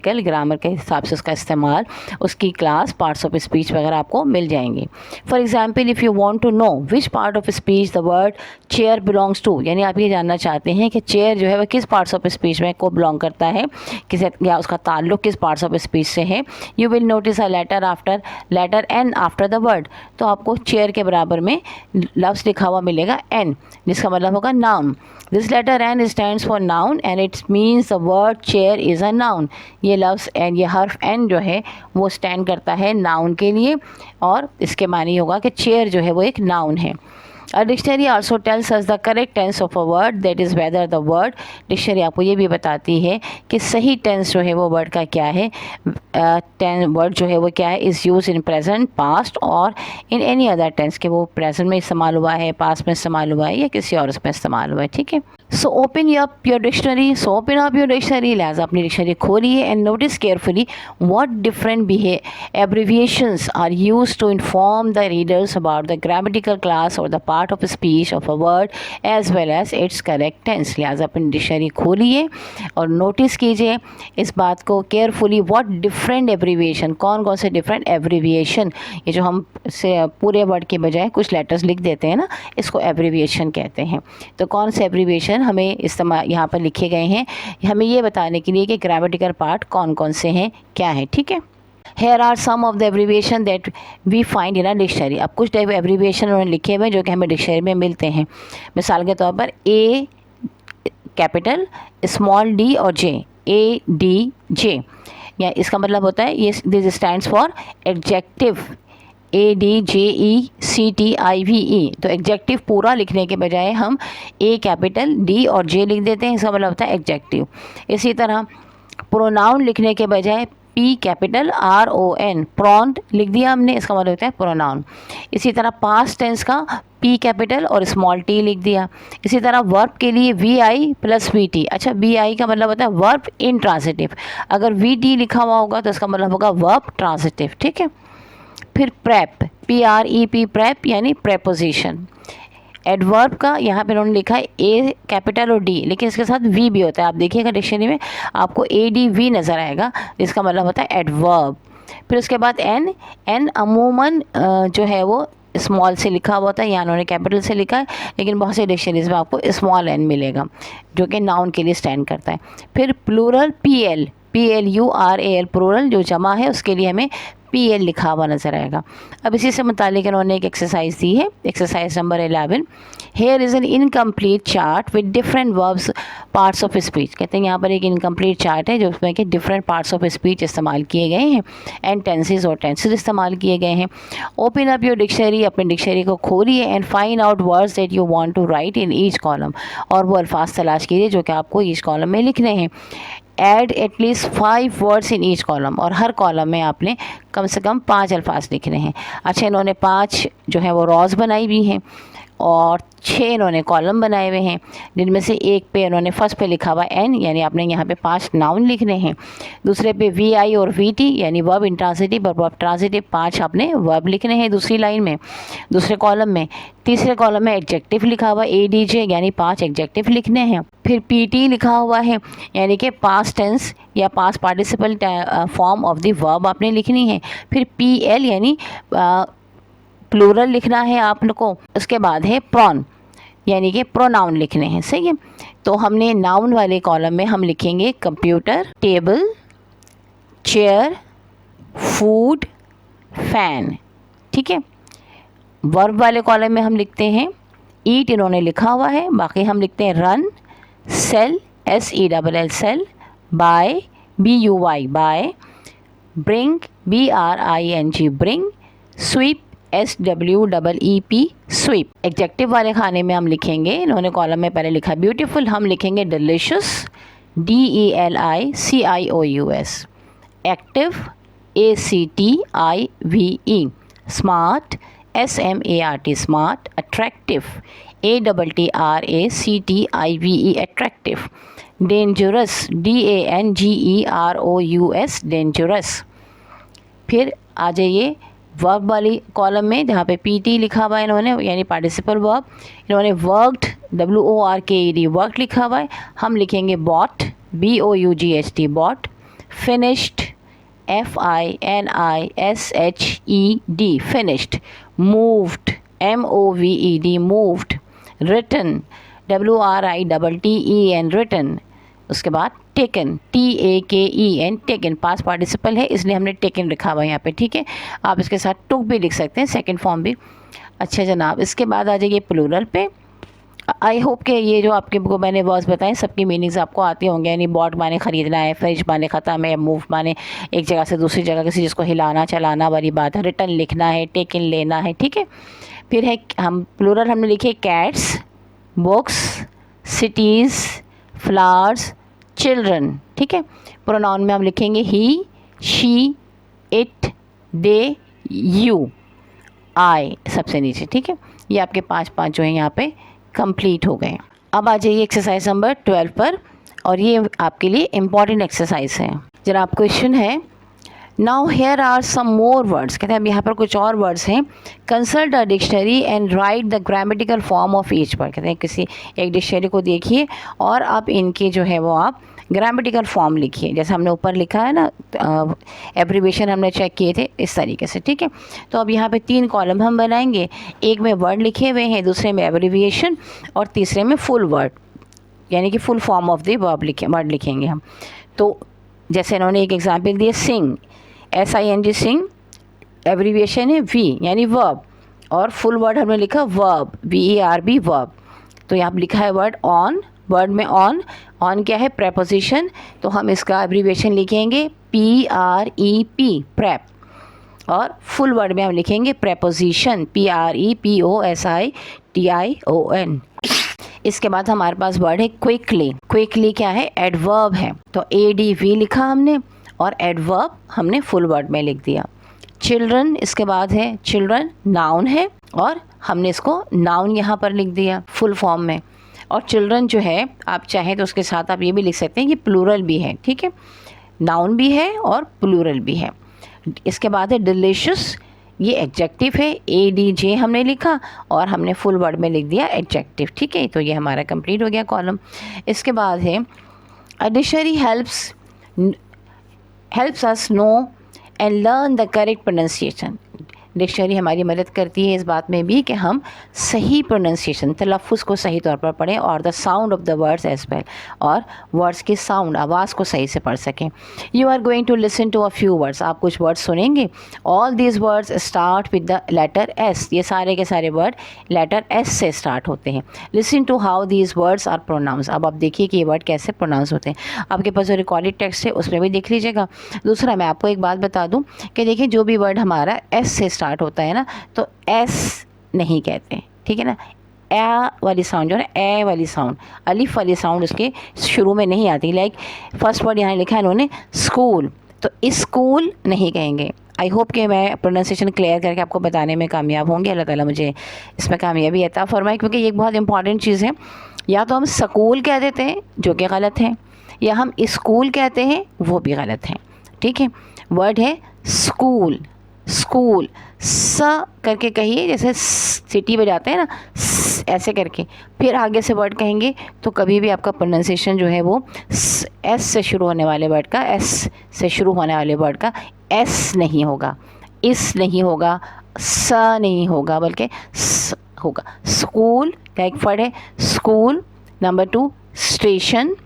के हिसाब से उसका इस्तेमाल, उसकी क्लास, पार्ट्स ऑफ स्पीच वगैरह आपको मिल जाएंगे। For example if you want to know which part of speech the word chair belongs to, यानी आप ये जानना चाहते हैं कि चेयर जो है वह किस पार्ट्स ऑफ स्पीच में को बिलोंग करता है, किस या उसका ताल्लुक किस पार्ट्स ऑफ स्पीच से है, you will notice a letter N after the word, तो आपको चेयर के बराबर में लफ्ज़ लिखा हुआ मिलेगा एन, जिसका मतलब होगा noun. This letter N stands for noun and its means the word chair is a noun, ये लफ्ज़ एन, ये हर्फ एन जो है वो स्टैंड करता है नाउन के लिए, और इसके मानी होगा कि चेयर जो है वो एक नाउन है। A dictionary also tells us the correct tense of a word, that is whether the word, dictionary आपको ये भी बताती है कि सही टेंस जो है वो वर्ड का क्या है, वर्ड जो है वो क्या है, is use in present, past और इन एनी अदर टेंस, के वो प्रेजेंट में इस्तेमाल हुआ है, पास्ट में इस्तेमाल हुआ है या किसी और उसमें इस्तेमाल हुआ है, ठीक है। So open up your dictionary, लिहाजा अपनी डिक्शनरी खोलिए and notice carefully what different abbreviations are used to inform the readers about the grammatical class or the part of speech of a word as well as its correct tense. लिहाजा अपनी डिक्शनरी खोलिए और नोटिस कीजिए इस बात को केयरफुली, व्हाट डिफरेंट एब्रीविएशन, कौन कौन से डिफरेंट एब्रीविएशन, ये जो हम से पूरे वर्ड के बजाय कुछ लेटर्स लिख देते हैं ना, इसको एब्रीविएशन कहते हैं। तो कौन से एब्रीविएशन हमें इस्तेमाल यहाँ पर लिखे गए हैं, हमें ये बताने के लिए कि ग्रामेटिकल पार्ट कौन कौन से हैं, क्या है, ठीक है। Here are some of the abbreviation that we find in a dictionary। अब कुछ टाइप एब्रीविएशन उन्होंने लिखे हुए हैं जो कि हमें डिक्शनरी में मिलते हैं। मिसाल के तौर पर ए कैपिटल, स्मॉल डी और जे, ए डी जे, या इसका मतलब होता है ये this stands for adjective, A D J E C T I V E. तो एग्जेक्टिव पूरा लिखने के बजाय हम ए कैपिटल, डी और जे लिख देते हैं, इसका मतलब होता है एग्जेक्टिव। इसी तरह प्रोनाउन लिखने के बजाय P capital R O N, pron लिख दिया हमने, इसका मतलब होता है प्रोनाउन। इसी तरह पास्ट टेंस का पी कैपिटल और स्मॉल टी लिख दिया। इसी तरह वर्ब के लिए V I plus V T. अच्छा, वी आई का मतलब होता है वर्ब इंट्रांसिटिव, अगर वी टी लिखा हुआ होगा तो इसका मतलब होगा वर्ब ट्रांसिटिव, ठीक है। फिर prep, P R E P, prep यानी प्रेपोजिशन। एडवर्ब का यहाँ पे उन्होंने लिखा है ए कैपिटल और डी, लेकिन इसके साथ वी भी होता है। आप देखिएगा डिक्शनरी में आपको ए डी वी नज़र आएगा, इसका मतलब होता है एडवर्ब। फिर उसके बाद एन, एन अमूमन जो है वो स्मॉल से लिखा हुआ होता है, यहाँ उन्होंने कैपिटल से लिखा है, लेकिन बहुत से डिक्शनरीज में आपको स्मॉल एन मिलेगा जो कि नाउन के लिए स्टैंड करता है। फिर plural, P L, P L U R A L, plural जो जमा है उसके लिए हमें पी एल लिखा हुआ नज़र आएगा। अब इसी से मुतालिक इन्होंने एक एक्सरसाइज दी है, exercise number 11। Here is an incomplete chart with different verbs parts of speech. कहते हैं यहाँ पर एक इनकम्प्लीट चार्ट है जो उसमें कि डिफरेंट पार्ट्स ऑफ स्पीच इस्तेमाल किए गए हैं एंड टेंसेज और टेंसेज इस्तेमाल किए गए हैं। ओपन अप योर डिक्शनरी, अपनी डिक्शनरी को खोलिए and find out words that you want to write in each column, और वो अल्फाज तलाश कीजिए जो कि आपको ईच कॉलम में लिखने हैं। Add at least 5 words in each column, और हर कॉलम में आपने कम से कम 5 अल्फाज लिखने हैं। अच्छा, इन्होंने 5 जो है वो रॉज बनाई भी हैं और 6 इन्होंने कॉलम बनाए हुए हैं, जिनमें से एक पे इन्होंने फर्स्ट पे लिखा हुआ एन, यानी आपने यहाँ पे 5 नाउन लिखने हैं। दूसरे पे वी आई और वी टी यानी वर्ब इंट्रांसिटिव और वर्ब ट्रांसिटिव, 5 आपने वर्ब लिखने हैं दूसरी लाइन में, दूसरे कॉलम में। तीसरे कॉलम में एडजेक्टिव लिखा हुआ ए डी जे, यानी 5 एडजेक्टिव लिखने हैं। फिर पी टी लिखा हुआ है, यानी कि पास्ट टेंस या past participle form of the verb आपने लिखनी है। फिर पी एल यानी प्लूरल लिखना है आप लोग को। उसके बाद है प्रॉन, यानी कि प्रोनाउन लिखने हैं, सही है। तो हमने नाउन वाले कॉलम में हम लिखेंगे computer, table, chair, food, fan, ठीक है। वर्ब वाले कॉलम में हम लिखते हैं ईट, इन्होंने लिखा हुआ है, बाकी हम लिखते हैं run, sell, S E double L sell, buy, B U Y buy, bring, B R I N G bring, sweep, S W double E P sweep. Adjective वाले खाने में हम लिखेंगे, इन्होंने कॉलम में पहले लिखा ब्यूटीफुल, हम लिखेंगे delicious, D E L I C I O U S. Active, A C T I V E. Smart, S M A R T smart. Attractive, A double T R A C T I V E attractive. Dangerous, D A N G E R O U S dangerous. फिर आ जाइए वर्ब वाली कॉलम में जहाँ पे पी टी लिखा हुआ है इन्होंने, यानी पार्टिसिपल वर्ब। इन्होंने worked, W O R K E D work लिखा हुआ है, हम लिखेंगे bought, B O U G H T bought. Finished, F I N I S H E D finished. Moved, M O V E D moved. Written, W R I double T E N written. उसके बाद taken, T A K E N taken, past participle है इसलिए हमने टेकन लिखा हुआ है यहाँ पे, ठीक है। आप इसके साथ टुक भी लिख सकते हैं, सेकंड फॉर्म भी। अच्छा जनाब, इसके बाद आ जाइए प्लूरल पे। आई होप कि ये जो आपके को मैंने वर्ड्स बताए सबकी मीनिंग्स आपको आती होंगे, यानी बॉट माने ख़रीदना है, फ्रिज माने ख़त्म है, मूव माने एक जगह से दूसरी जगह किसी चीज़ को हिलाना चलाना वाली बात है, रिटर्न लिखना है, टेकन लेना है, ठीक है। फिर है हम प्लूरल हमने लिखे cats, books, cities, flowers, children, ठीक है। प्रोनाउन में हम लिखेंगे ही, शी, इट, दे, यू, आई सबसे नीचे, ठीक है। ये आपके 5 जो हैं यहाँ पे कंप्लीट हो गए। अब आ जाइए एक्सरसाइज नंबर 12 पर, और ये आपके लिए इम्पॉर्टेंट एक्सरसाइज है। जरा आप क्वेश्चन है, now here are some more words, कहते हैं अब यहाँ पर कुछ और वर्ड्स हैं। Consult a dictionary and write the grammatical form of each word, कहते हैं किसी एक डिक्शनरी को देखिए और आप इनके जो है वो आप ग्रामेटिकल फॉर्म लिखिए, जैसे हमने ऊपर लिखा है ना, एब्रीविएशन हमने चेक किए थे इस तरीके से, ठीक है। तो अब यहाँ पे 3 कॉलम हम बनाएंगे, एक में वर्ड लिखे हुए हैं, दूसरे में एब्रीविएशन और तीसरे में फुल वर्ड, यानी कि full form of the word लिखेंगे हम। तो जैसे इन्होंने एक एग्जाम्पल दिया, सिंग, SING सिंग, एब्रीविएशन है V यानी वर्ब, और फुल वर्ड हमने लिखा वर्ब, VERB वर्ब। तो यहाँ पर लिखा है वर्ड ऑन, वर्ड में ऑन, ऑन क्या है, प्रेपोजिशन, तो हम इसका एब्रीविएशन लिखेंगे PREP, प्रेप, और फुल वर्ड में हम लिखेंगे प्रेपोजिशन PREPOSITION। इसके बाद हमारे पास वर्ड है क्विकली, क्विकली क्या है, एडवर्ब है, तो ADV लिखा हमने और एडवर्ब हमने फुल वर्ड में लिख दिया। चिल्ड्रन, इसके बाद है चिल्ड्रन, नाउन है और हमने इसको नाउन यहाँ पर लिख दिया फुल फॉर्म में। और चिल्ड्रन जो है आप चाहें तो उसके साथ आप ये भी लिख सकते हैं कि प्लूरल भी है, ठीक है, नाउन भी है और प्लूरल भी है। इसके बाद है डिलीशियस, ये एडजेक्टिव है, ADJ हमने लिखा और हमने फुल वर्ड में लिख दिया एडजेक्टिव, ठीक है। तो ये हमारा कंप्लीट हो गया कॉलम। इसके बाद है a dictionary helps us know and learn the correct pronunciation, dictionary हमारी मदद करती है इस बात में भी कि हम सही प्रोनाउंसिएशन, तलफ़ुज़ को सही तौर पर पढ़ें और the sound of the words as well, और वर्ड्स की साउंड, आवाज़ को सही से पढ़ सकें। You are going to listen to a few words, आप कुछ वर्ड्स सुनेंगे। All these words start with the letter S, ये सारे के सारे वर्ड लेटर S से स्टार्ट होते हैं। Listen to how these words are pronounce, अब आप देखिए कि ये वर्ड कैसे प्रोनाउंस होते हैं। आपके पास जो रिकॉर्डेड टेक्स्ट है उसमें भी देख लीजिएगा। दूसरा मैं आपको एक बात बता दूँ कि देखिए जो भी वर्ड हमारा S से स्टार्ट होता है ना, तो S नहीं कहते, ठीक है ना, ए वाली साउंड जो है, ए वाली साउंड, अलिफ वाली साउंड उसके शुरू में नहीं आती। लाइक फर्स्ट वर्ड यहाँ लिखा है इन्होंने स्कूल, तो स्कूल नहीं कहेंगे। आई होप कि मैं प्रोनाउंसिएशन क्लियर करके आपको बताने में कामयाब होंगे। अल्लाह ताला मुझे इसमें कामयाबी अता फरमाए, क्योंकि ये एक बहुत इंपॉर्टेंट चीज़ है। या तो हम स्कूल कह देते हैं जो कि गलत है, या हम स्कूल कहते हैं वो भी गलत है, ठीक है। वर्ड है स्कूल, स्कूल, स करके कहिए, जैसे सिटी बजाते हैं ना, ऐसे करके फिर आगे से वर्ड कहेंगे तो कभी भी आपका प्रोनाउंसिएशन जो है वो S से शुरू होने वाले वर्ड का, S से शुरू होने वाले वर्ड का S नहीं होगा, इस नहीं होगा, स नहीं होगा, बल्कि स होगा। स्कूल का एक वर्ड है school. Number 2 station.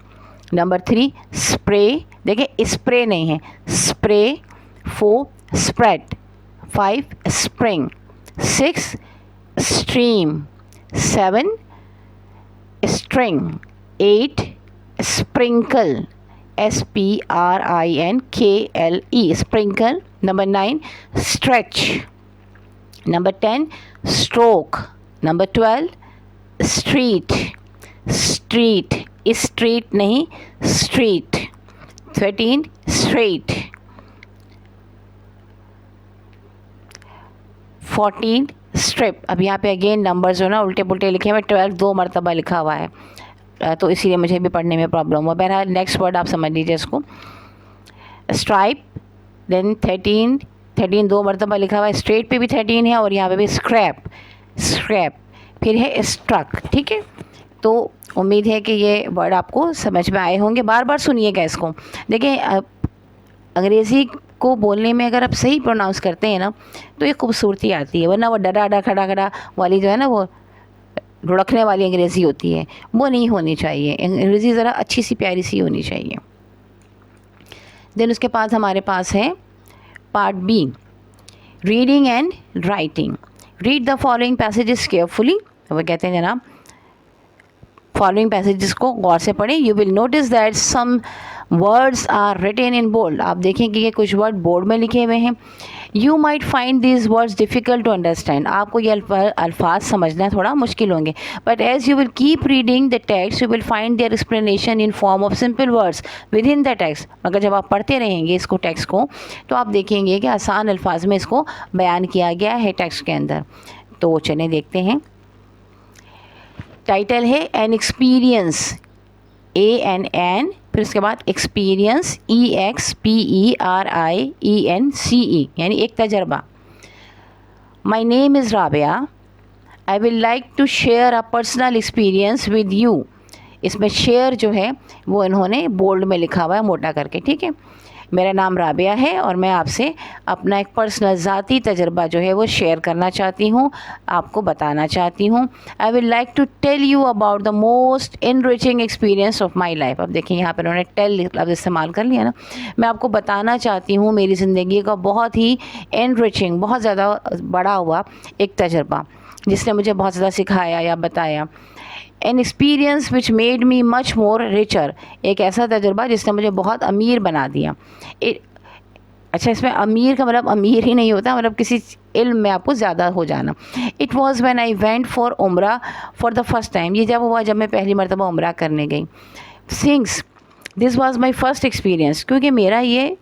Number 3 spray, देखिए स्प्रे नहीं है, spray. 4 spread. 5 spring. 6 stream. 7 string. 8 sprinkle, SPRINKLE, sprinkle. Number 9 stretch. Number 10 stroke. Number 12 street, street, street नहीं स्ट्रीट। 13 स्ट्रेट। 14 स्ट्रिप। अब यहाँ पे अगेन नंबर जो ना उल्टे पुल्टे लिखे हुए, 12 2 मरतबा लिखा हुआ है, तो इसीलिए मुझे भी पढ़ने में प्रॉब्लम हुआ। बहरहाल नेक्स्ट वर्ड आप समझ लीजिए इसको, स्ट्राइप। देन 13 2 मरतबा लिखा हुआ है, स्ट्रेट पे भी 13 है और यहाँ पे भी स्क्रैप, स्क्रैप। फिर है स्ट्रक, ठीक है। तो उम्मीद है कि ये वर्ड आपको समझ में आए होंगे। बार बार सुनिएगा इसको। देखिए अंग्रेज़ी को बोलने में अगर आप सही प्रोनाउंस करते हैं ना तो ये खूबसूरती आती है, वरना वो डरा डा खड़ा खड़ा वाली जो है ना, वो रुड़कने वाली अंग्रेज़ी होती है, वो नहीं होनी चाहिए। अंग्रेज़ी ज़रा अच्छी सी प्यारी सी होनी चाहिए। देन उसके बाद हमारे पास है part B, reading and writing. Read the following passages carefully, वो कहते हैं जनाब फॉलोइंग पैसेजेस को गौर से पढ़ें। You will notice that some words are written in bold, आप देखेंगे कि कुछ वर्ड बोर्ड में लिखे हुए हैं। You might find these words difficult to understand, आपको ये अल्फाज समझना थोड़ा मुश्किल होंगे। But as you will keep reading the text you will find their explanation in form of simple words within the text. मगर जब आप पढ़ते रहेंगे इसको, टेक्स्ट को, तो आप देखेंगे कि आसान अल्फाज में इसको बयान किया गया है टेक्स्ट के अंदर। तो चलें देखते हैं। टाइटल है एन एक्सपीरियंस, ANN फिर उसके बाद एक्सपीरियंस, EXPERIENCE, यानी एक तजर्बा। My name is Rabia, I will like to share a personal experience with you. इसमें शेयर जो है वो इन्होंने बोल्ड में लिखा हुआ है मोटा करके, ठीक है। मेरा नाम राबिया है और मैं आपसे अपना एक पर्सनल ज़ाती तजर्बा जो है वो शेयर करना चाहती हूँ, आपको बताना चाहती हूँ। I will like to tell you about the most enriching experience of my life. अब देखिए यहाँ पर उन्होंने टेल लफ्ज़ इस्तेमाल कर लिया ना। मैं आपको बताना चाहती हूँ मेरी ज़िंदगी का बहुत ही इनरिचिंग, बहुत ज़्यादा बड़ा हुआ एक तजर्बा जिसने मुझे बहुत ज़्यादा सिखाया या बताया। An experience which made me much more richer, एक ऐसा तजुर्बा जिसने मुझे बहुत अमीर बना दिया। अच्छा, इसमें अमीर का मतलब अमीर ही नहीं होता, मतलब किसी इल्म में आपको ज़्यादा हो जाना। It was when I went for उम्रा फॉर द फर्स्ट टाइम, ये जब हुआ जब मैं पहली मरतबा उम्रा करने गई। Since this was my first experience, क्योंकि मेरा ये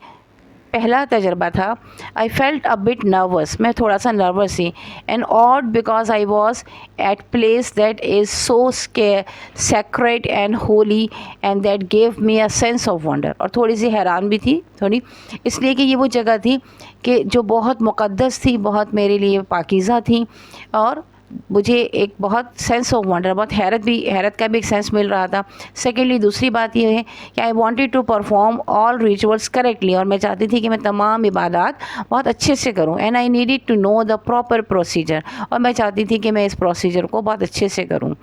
पहला तजर्बा था। I felt a bit nervous, मैं थोड़ा सा नर्वस थी। And odd because I was at place that is so sacred and holy and that gave me a sense of wonder, और थोड़ी सी हैरान भी थी थोड़ी, इसलिए कि ये वो जगह थी कि जो बहुत मुक़द्दस थी, बहुत मेरे लिए पाकीज़ा थी, और मुझे एक बहुत सेंस ऑफ वंडर, बहुत हैरत का भी एक सेंस मिल रहा था। सेकेंडली दूसरी बात ये है कि I wanted to perform all rituals correctly, और मैं चाहती थी कि मैं तमाम इबादत बहुत अच्छे से करूं। And I needed to know the proper procedure, और मैं चाहती थी कि मैं इस प्रोसीजर को बहुत अच्छे से करूं।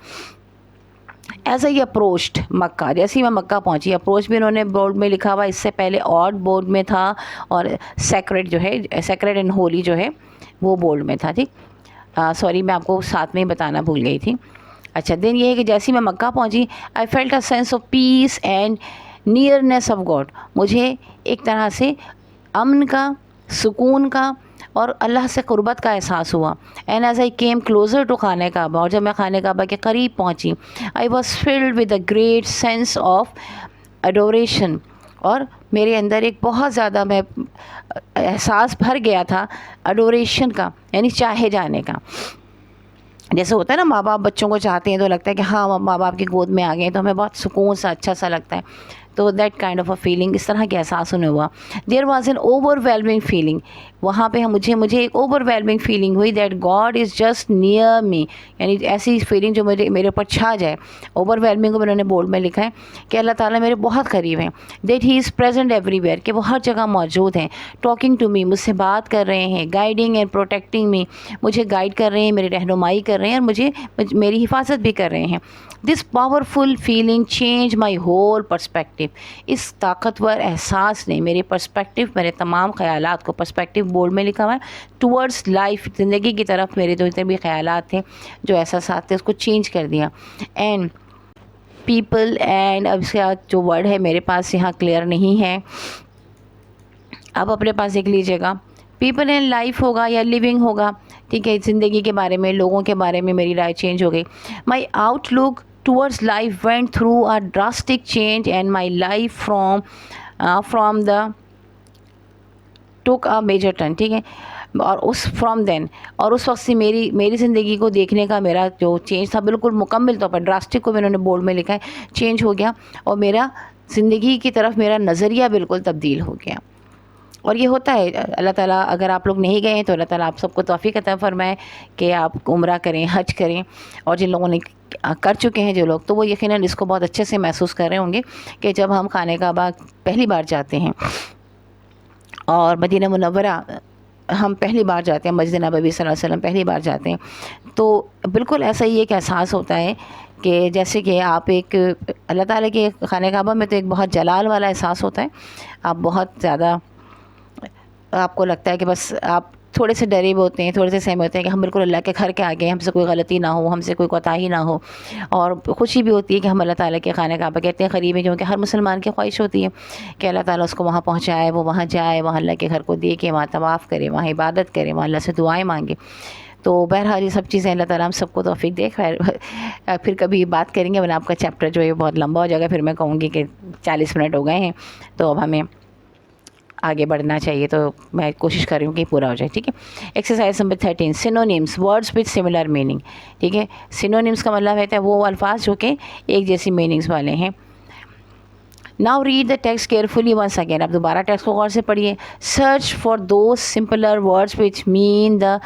एज आई अप्रोच्ड मक्का, जैसे ही मैं मक्का पहुंची, अप्रोच भी उन्होंने बोर्ड में लिखा हुआ, इससे पहले ऑड बोर्ड में था, और सेक्रेट जो है, सेक्रेट एंड होली जो है वो बोर्ड में था, ठीक। सॉरी, मैं आपको साथ में ही बताना भूल गई थी। अच्छा, दिन ये है कि जैसे ही मैं मक्का पहुंची, आई felt a sense of peace and nearness of God, मुझे एक तरह से अमन का, सुकून का और अल्लाह से क़ुरबत का एहसास हुआ। And as I came closer to खाने काबा, और जब मैं खाने काबा के करीब पहुंची, आई was filled with a great sense of adoration, और मेरे अंदर एक बहुत ज़्यादा मैं एहसास भर गया था एडोरेशन का, यानी चाहे जाने का। जैसे होता है ना, माँ बाप बच्चों को चाहते हैं तो लगता है कि हाँ माँ बाप की गोद में आ गए, तो हमें बहुत सुकून सा, अच्छा सा लगता है। तो that kind of a feeling, इस तरह के एहसास उन्हें हुआ। There was an overwhelming feeling, वहाँ पे मुझे एक ओवरवेलमिंग फीलिंग हुई that God is just near me, यानी ऐसी फीलिंग जो मेरे ऊपर छा जाए। ओवरवेलमिंग को उन्होंने बोर्ड में लिखा है कि अल्लाह ताला मेरे बहुत करीब हैं। That he is present everywhere, कि वो हर जगह मौजूद हैं। टॉकिंग टू मी, मुझसे बात कर रहे हैं। गाइडिंग एंड प्रोटेक्टिंग मी, मुझे गाइड कर रहे हैं, मेरी रहनुमाई कर रहे हैं, और मेरी हिफाजत भी कर रहे हैं। This powerful feeling change my whole perspective, इस ताकतवर एहसास ने मेरे पर्सपेक्टिव, मेरे तमाम ख़यालात को, पर्सपेक्टिव बोर्ड में लिखा हुआ है, टूवर्ड्स लाइफ, ज़िंदगी की तरफ मेरे जो जितने भी ख़यालात थे, जो एहसासात थे, उसको चेंज कर दिया। एंड पीपल, एंड अब इसका जो वर्ड है मेरे पास यहाँ क्लियर नहीं है, आप अपने पास देख लीजिएगा। पीपल एंड लाइफ होगा या लिविंग होगा, ठीक है। ज़िंदगी के बारे में, लोगों के बारे में मेरी राय चेंज हो गई। माई outlook towards life went through a drastic change and my life from the took a major turn, ठीक है। और उस वक्त से मेरी ज़िंदगी को देखने का मेरा जो चेंज था, बिल्कुल मुकम्मल तौर पर, ड्रास्टिक को इन्होंने बोर्ड में लिखा है, चेंज हो गया, और मेरा ज़िंदगी की तरफ मेरा नज़रिया बिल्कुल तब्दील हो गया। और ये होता है, अल्लाह ताला, अगर आप लोग नहीं गए हैं तो अल्लाह ताला आप सबको तौफीक अता फरमाए कि आप उम्रा करें, हज करें। और जिन लोगों ने कर चुके हैं जो लोग, तो वो यकीनन इसको बहुत अच्छे से महसूस कर रहे होंगे कि जब हम खाने काबा पहली बार जाते हैं और मदीना मुनव्वरा हम पहली बार जाते हैं, मस्जिद नबवी सल्लल्लाहु अलैहि वसल्लम पहली बार जाते हैं, तो बिल्कुल ऐसा ही एक एहसास होता है कि जैसे कि आप एक अल्लाह ताला के खाने काबा में तो एक बहुत जलाल वाला एहसास होता है। आप बहुत ज़्यादा, आपको लगता है कि बस आप थोड़े से डरे हुए होते हैं, थोड़े से सहमे होते हैं कि हम बिल्कुल अल्लाह के घर के आगे, हमसे कोई गलती ना हो, हमसे कोई कोताही ना हो। और खुशी भी होती है कि हम अल्लाह ताला के खाने काबा कहते हैं करीब है, क्योंकि हर मुसलमान की ख्वाहिश होती है कि अल्लाह ताला उसको वहाँ पहुँचाए, वो वहाँ जाए, वहाँ अल्लाह के घर को देखे, वहाँ तवाफ़ करे, वहाँ इबादत करे, वहाँ अल्लाह से दुआएँ मांगे। तो बहरहाल ये सब चीज़ें अल्लाह ताला हम सबको तौफीक दे। खैर फिर कभी बात करेंगे, वरना आपका चैप्टर जो है बहुत लंबा हो जाएगा, फिर मैं कहूँगी कि 40 मिनट हो गए हैं, तो अब हमें आगे बढ़ना चाहिए, तो मैं कोशिश कर रही हूँ कि पूरा हो जाए, ठीक है। Exercise number 13, synonyms, words with similar meaning, ठीक है। सिनोनिम्स का मतलब है वो अल्फाज जो कि एक जैसी मीनिंग्स वाले हैं। Now read the text carefully once again, अब दोबारा टेक्स्ट को गौर से पढ़िए. Search for those simpler words which mean the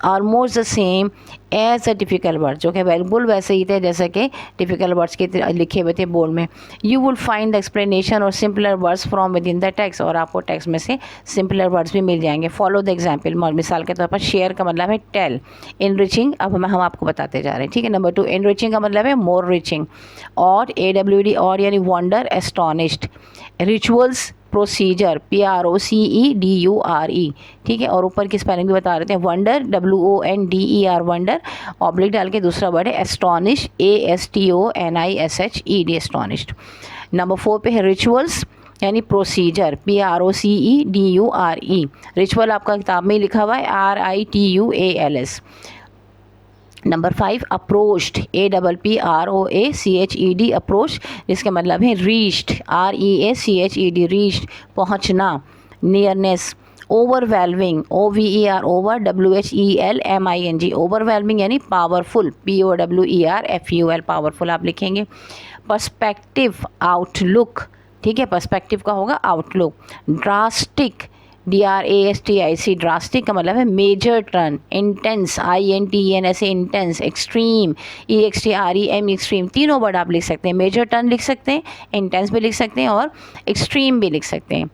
almost the same as a difficult word, जो कि बिल्कुल वैसे ही थे जैसे कि डिफ़िकल्ट वर्ड्स के लिखे हुए थे बोर्ड में. You will find the explanation or simpler words from within the text, और आपको टेक्स्ट में से सिंपलर वर्ड्स भी मिल जाएंगे. फॉलो द एग्जाम्पल, मिसाल के तौर पर शेयर का मतलब है टेल, इनरिचिंग अब हम आपको बताते जा रहे हैं. ठीक है. नंबर 2, इनरिचिंग का मतलब है मोर रिचिंग. और AWD और यानी wonder, astonished. Rituals, procedure, PROCEDURE. ठीक है. और ऊपर की स्पेलिंग भी बता रहे थे. वंडर WONDER वंडर, ऑब्लिक डाल के दूसरा वर्ड है एस्टॉनिश, ASTONISHED एस्टॉनिश्ड. नंबर 4 पे है रिचुअल्स यानी प्रोसीजर, PROCEDURE. रिचुअल आपका किताब में लिखा हुआ है RITUALS. Number 5 approached, APPROACHED approach, जिसका मतलब है रीच्ड, REACHED रीच्ड, पहुंचना. Nearness. Overwhelming, OVER over, WHELMING overwhelming यानी पावरफुल, POWERFUL पावरफुल आप लिखेंगे. Perspective, outlook. ठीक है. पर्सपेक्टिव का होगा आउटलुक. ड्रास्टिक, DRASTIC ड्रास्टिक का मतलब है major turn. Intense, INTENS intense. Extreme, EXTREM extreme. तीनों वर्ड आप लिख सकते हैं. मेजर टर्न लिख सकते हैं, इंटेंस भी लिख सकते हैं और एक्सट्रीम भी लिख सकते हैं.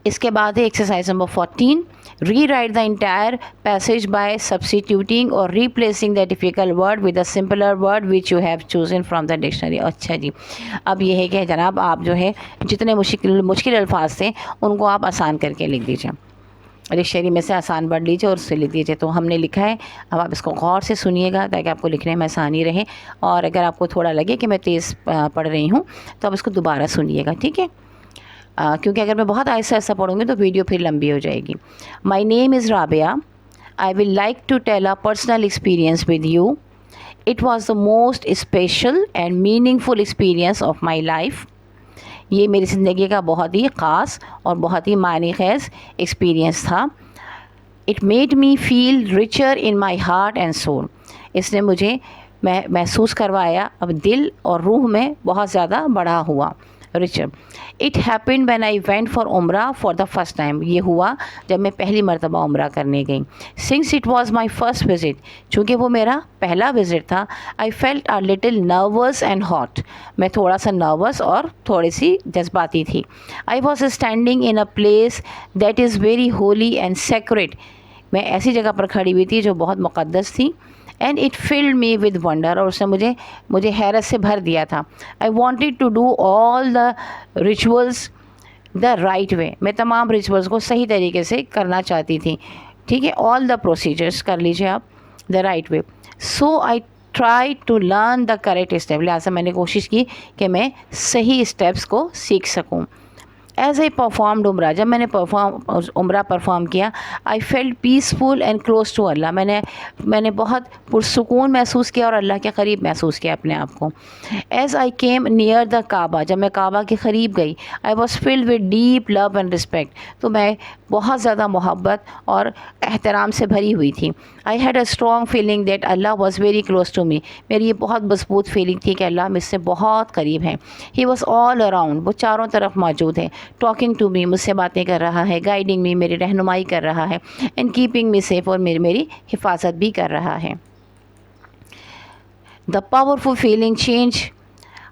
इसके बाद है exercise number 14. Rewrite the entire passage by substituting or replacing the difficult word with a simpler word which you have chosen from the dictionary. अच्छा जी, अब ये है कि जनाब आप जो है जितने मुश्किल अल्फाज थे उनको आप आसान करके लिख दीजिए. डिक्शनरी में से आसान वर्ड लीजिए और उससे लिख दीजिए. तो हमने लिखा है, अब आप इसको गौर से सुनिएगा ताकि आपको लिखने में आसानी रहे. और अगर आपको थोड़ा लगे कि मैं तेज़ पढ़ रही हूँ तो आप इसको दोबारा सुनिएगा. ठीक है. क्योंकि अगर मैं बहुत आहिस्ता आहिस्ता पढ़ूँगी तो वीडियो फिर लंबी हो जाएगी. My name is Rabia. I will like to tell a personal experience with you. It was the most special and meaningful experience of my life. ये मेरी ज़िंदगी का बहुत ही ख़ास और बहुत ही मायने ख़ेज़ एक्सपीरियंस था. It made me feel richer in my heart and soul. इसने मुझे महसूस करवाया अब दिल और रूह में बहुत ज़्यादा बड़ा हुआ, richer. It happened when I went for उम्रा फॉर द फर्स्ट टाइम. ये हुआ जब मैं पहली मरतबा उम्रा करने गई. Since it was my first visit, चूँकि वो मेरा पहला विज़िट था. I felt a little nervous and hot. मैं थोड़ा सा नर्वस और थोड़ी सी जज्बाती थी. I was standing in a place that is very holy and sacred. मैं ऐसी जगह पर खड़ी हुई थी जो बहुत मुक़द्दस थी. And it filled me with wonder, और उसने मुझे हैरत से भर दिया था. I wanted to do all the rituals the right way. मैं तमाम रिचुअल्स को सही तरीके से करना चाहती थी. ठीक है. ऑल द प्रोसीजर्स कर लीजिए आप, the right way. So I try to learn the correct step. लिहाजा मैंने कोशिश की कि मैं सही स्टेप्स को सीख सकूँ. एज आई परफॉर्म्ड उम्रा, जब मैंने उम्रा परफॉर्म किया. I felt peaceful and close to Allah. मैंने बहुत पुरसुकून महसूस किया और अल्लाह के करीब महसूस किया अपने आप को. As I came near the Kaaba, जब मैं काबा के करीब गई. I was filled with deep love and respect. तो मैं बहुत ज़्यादा मोहब्बत और एहतराम से भरी हुई थी. I had a strong feeling that Allah was very close to me. मेरी ये बहुत मजबूत फीलिंग थी कि अल्लाह मुझसे बहुत करीब है. ही वॉज ऑल अराउंड, वो चारों तरफ मौजूद है. टॉकिंग टू मी, मुझसे बातें कर रहा है. गाइडिंग मी, मेरी रहनुमाई कर रहा है. एंड कीपिंग मी सेफ, और मेरी हिफाजत भी कर रहा है. The powerful feeling change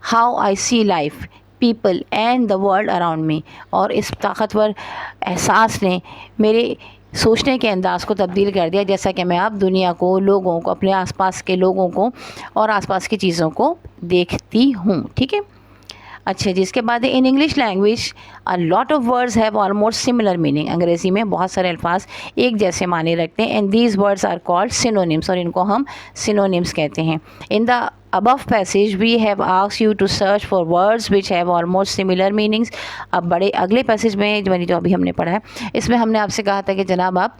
how I see life, people and the world around me. और इस ताकतवर एहसास ने मेरे सोचने के अंदाज़ को तब्दील कर दिया, जैसा कि मैं अब दुनिया को, लोगों को, अपने आसपास के लोगों को और आसपास की चीज़ों को देखती हूँ. ठीक है. अच्छा जी, इसके बाद in English language a lot of words have almost similar meaning. अंग्रेज़ी में बहुत सारे अल्फाज एक जैसे माने रखते हैं. And these words are called synonyms, और इनको हम सिनोनिम्स कहते हैं. In the above passage we have asked you to search for words which have almost similar meanings. अब बड़े अगले पैसेज में जो अभी हमने पढ़ा है, इसमें हमने आपसे कहा था कि जनाब आप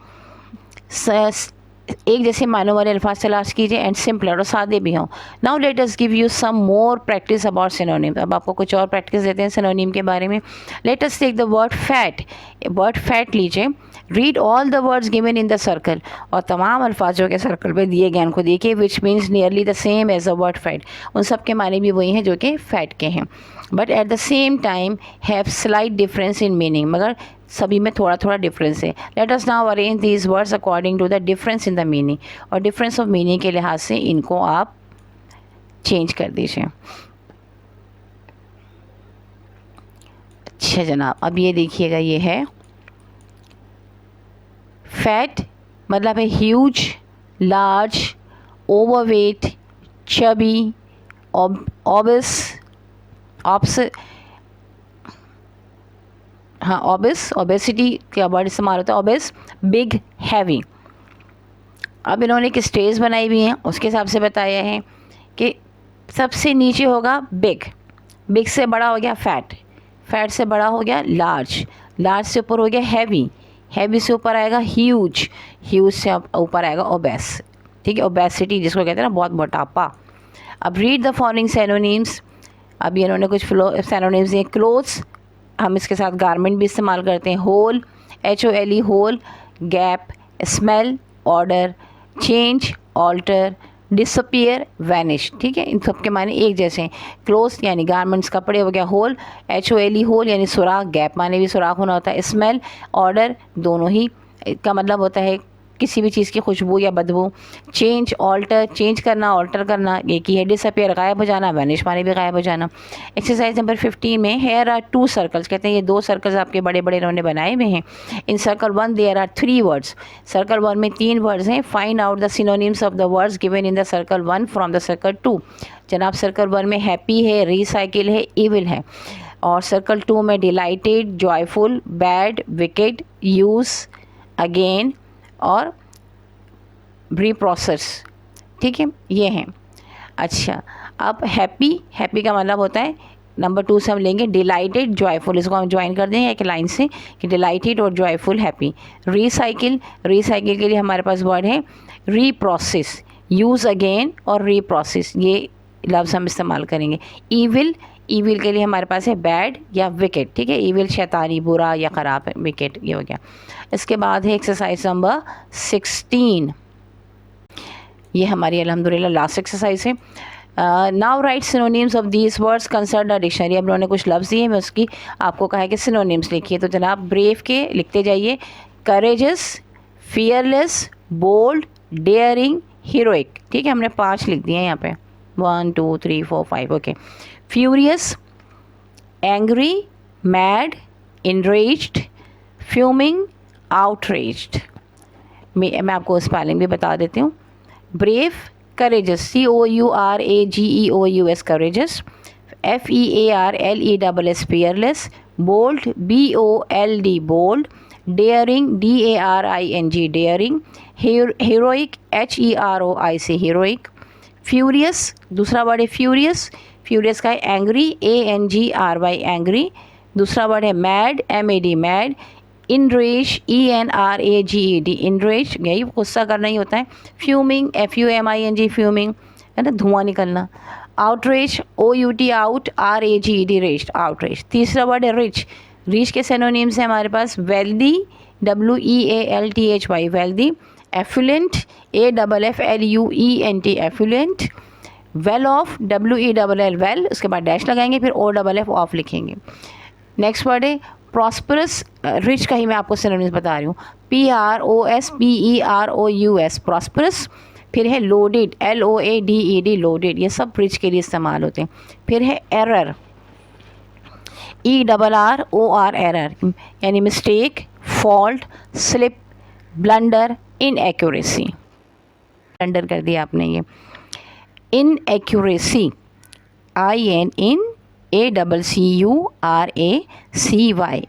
एक जैसे मानों वाले अल्फाज तलाश कीजिए एंड सिंपलर और सादे भी हों. Now let us give you some more practice about synonym. अब आपको कुछ और प्रैक्टिस देते हैं सिनोनिम के बारे में. Let us take the word fat. Word fat लीजिए. Read all the words given in the circle. और तमाम अल्फाज जो के सर्कल पे दिए गए उनको देखिए. Which means nearly the same as the word fat. उन सब के माने भी वही हैं जो कि फैट के हैं. But at the same time have slight difference in meaning. मगर सभी में थोड़ा थोड़ा डिफरेंस है. Let us now arrange these words according to the difference in the meaning. और डिफरेंस ऑफ मीनिंग के लिहाज से इनको आप चेंज कर दीजिए. अच्छा जनाब, अब ये देखिएगा, ये है फैट मतलब है huge, large, overweight, chubby, obese, obese हाँ ऑबिस, ओबेसिटी का वर्ड इस्तेमाल होता है. Obese, big, heavy. अब इन्होंने एक स्टेज बनाई हुई है, उसके हिसाब से बताया है कि सबसे नीचे होगा बिग. बिग से बड़ा हो गया फैट. फैट से बड़ा हो गया लार्ज. लार्ज से ऊपर हो गया हैवी. हैवी से ऊपर आएगा ह्यूज. ह्यूज से ऊपर आएगा ओबेस. ठीक है, ओबेसिटी जिसको कहते हैं ना बहुत मोटापा. अब रीड द फॉलोइंग सिनोनिम्स. अब इन्होंने कुछ सिनोनिम्स दिए. क्लोथ्स, हम इसके साथ गारमेंट भी इस्तेमाल करते हैं. Hole, HOLE, hole. Gap, smell, order. Change, alter. Disappear, vanish. ठीक है, इन सब के माने एक जैसे हैं. क्लोथ्स यानी गारमेंट्स, कपड़े हो गया. होल, HOLE, होल यानी सुराख. गैप माने भी सुराख होना होता है. स्मेल, ऑर्डर, दोनों ही का मतलब होता है किसी भी चीज़ की खुशबू या बदबू. चेंज, ऑल्टर, चेंज करना, ऑल्टर करना एक ही है. डिसअपियर, गायब हो जाना. वैनिश माने भी गायब हो जाना. एक्सरसाइज नंबर 15 में हेयर आर 2 सर्कल्स. कहते हैं ये 2 सर्कल्स आपके बड़े बड़े इन्होंने बनाए हुए हैं. In circle 1 there are 3 words. Circle 1 में 3 वर्ड्स हैं. Find out the synonyms of the words given in the circle 1 फ्रॉम द सर्कल 2. जनाब सर्कल 1 में हैप्पी है, रिसाइकिल है, इविल है. और सर्कल 2 में dilated, joyful, bad, wicked, use, again और रीप्रोसेस. ठीक है, ये हैं. अच्छा, अब हैप्पी, हैप्पी का मतलब होता है नंबर 2 से हम लेंगे डिलाइटेड, जॉयफुल. इसको हम ज्वाइन कर देंगे एक लाइन से कि डिलाइटेड और जॉयफुल, हैप्पी. रिसाइकिल, रिसाइकिल के लिए हमारे पास वर्ड है रीप्रोसेस. यूज़ अगेन और रीप्रोसेस, ये लफ्ज़ हम इस्तेमाल करेंगे. ईविल, ईविल के लिए हमारे पास है बैड या विकेट. ठीक है, ईविल शैतानी, बुरा या ख़राब है. विकेट ये हो गया. इसके बाद है एक्सरसाइज नंबर 16. ये हमारी अल्हम्दुलिल्लाह लास्ट एक्सरसाइज है. Now right synonyms of these words consult the dictionary. अब उन्होंने कुछ लफ्ज़ दिए, मैं उसकी आपको कहा है कि सिनोनिम्स लिखिए. तो जनाब ब्रेव के लिखते जाइए. Courageous, fearless, bold, daring, heroic. ठीक है, हमने 5 लिख दिए हैं यहाँ पे. 1 2 3 4 5. Okay. Furious, angry, mad, enraged, fuming, outraged. मैं आपको स्पेलिंग भी बता देती हूँ. Brave, courageous, COURAGEOUS, courageous. FEARLESS, fearless. Bold, BOLD, bold. Daring, DARING, daring. Heroic, HEROIC, heroic. Furious, दूसरा वर्ड है फ्यूरियस. फ्यूरियस का है एंग्री, ANGRY, एंग्री. दूसरा वर्ड है mad, MAD, mad. Enraged, ENRAGED, enraged, यही गुस्सा करना ही होता है. फ्यूमिंग, FUMING, फ्यूमिंग है ना, धुआं निकलना. Outrage, OUT, out, RAGED, rage, outrage. तीसरा वर्ड है रिच. रिच के सिनोनिम्स हैं हमारे पास wealthy, WEALTHY, wealthy. Affluent, AFFLUENT, affluent. Well off, WELL, well. उसके बाद डैश लगाएंगे, फिर OFF, ऑफ लिखेंगे. नेक्स्ट वर्ड है प्रॉस्परस. रिच का ही मैं आपको सिनोनिम्स बता रही हूँ. PROSPEROUS, prosperous. फिर है लोडेड, LOADED, लोडेड. ये सब रिच के लिए इस्तेमाल होते हैं. फिर है एरर, ERROR, एरर यानी mistake, fault, slip, blunder, inaccuracy. Blunder कर दिया आपने. ये इनएक्यूरेसी, INACCURACY,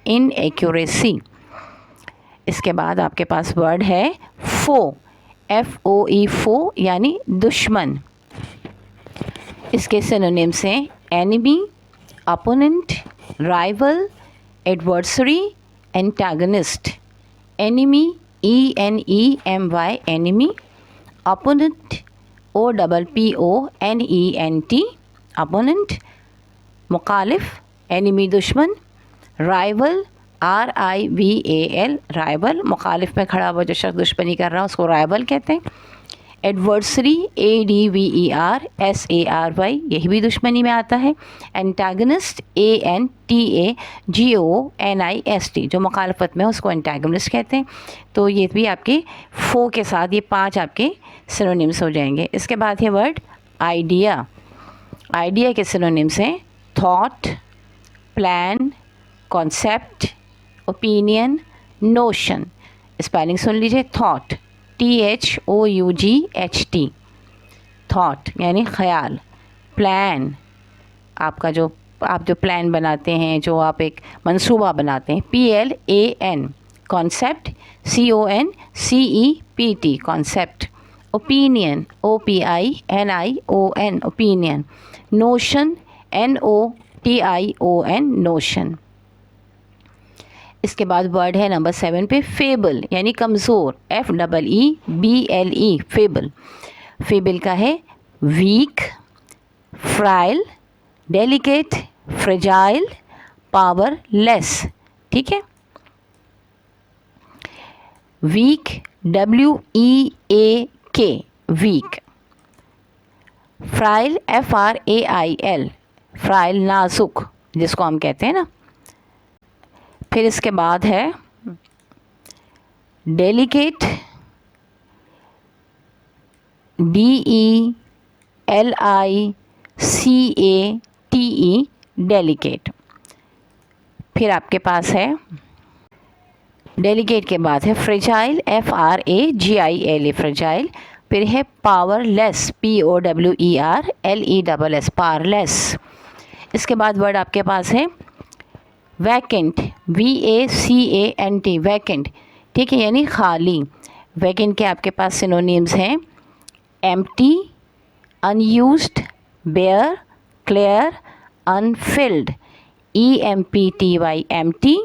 इनएक्यूरेसी. इसके बाद आपके पास वर्ड है फो, FOE, फो यानी दुश्मन. इसके सिनोनिम्स हैं enemy, opponent, rival, adversary, antagonist. Enemy, ENEMY, enemy. opponent, OPPONENT, opponent, मुखालिफ, enemy दुश्मन, rival, RIVAL, rival, मुखालिफ में खड़ा हुआ जो शख्स दुश्मनी कर रहा है उसको rival कहते हैं। एडवर्सरी, ADVERSARY, यही भी दुश्मनी में आता है। एंटागनिस्ट, ANTAGONIST, जो मुखालफत में है उसको एंटागनिस्ट कहते हैं। तो ये भी आपके फो के साथ ये 5 आपके सिनोनिम्स हो जाएंगे। इसके बाद है वर्ड आइडिया। आइडिया के सिनोनिम्स हैं thought, plan, concept, opinion, notion. Spelling सुन लीजिए, थॉट, THOUGHT, थॉट यानी ख्याल। प्लान, आपका जो आप जो प्लान बनाते हैं, जो आप एक मंसूबा बनाते हैं, PLAN। Concept, CONCEPT, concept. Opinion, OPINION, opinion. Notion, NOTION, notion. इसके बाद वर्ड है नंबर 7 पे फेबल यानी कमज़ोर, FEEBLE, फेबल। फेबल का है weak, frail, delicate, fragile, powerless. ठीक है। Weak, WEAK, weak. Frail, FRAIL, frail, नाजुक जिसको हम कहते हैं ना। फिर इसके बाद है डेलिकेट, DELICATE, डेलिकेट। फिर आपके पास है डेलिकेट के बाद है फ्रेजाइल, FRAGIL, फ्रेजाइल। फिर है पावरलेस, POWERLESS, पावरलेस। इसके बाद वर्ड आपके पास है वैकेंट, VACANT, वैकेंट। ठीक है, यानी खाली। वैकेंट के आपके पास सिनोनिम्स हैं empty, unused, bare, clear, unfilled. EMPTY, empty.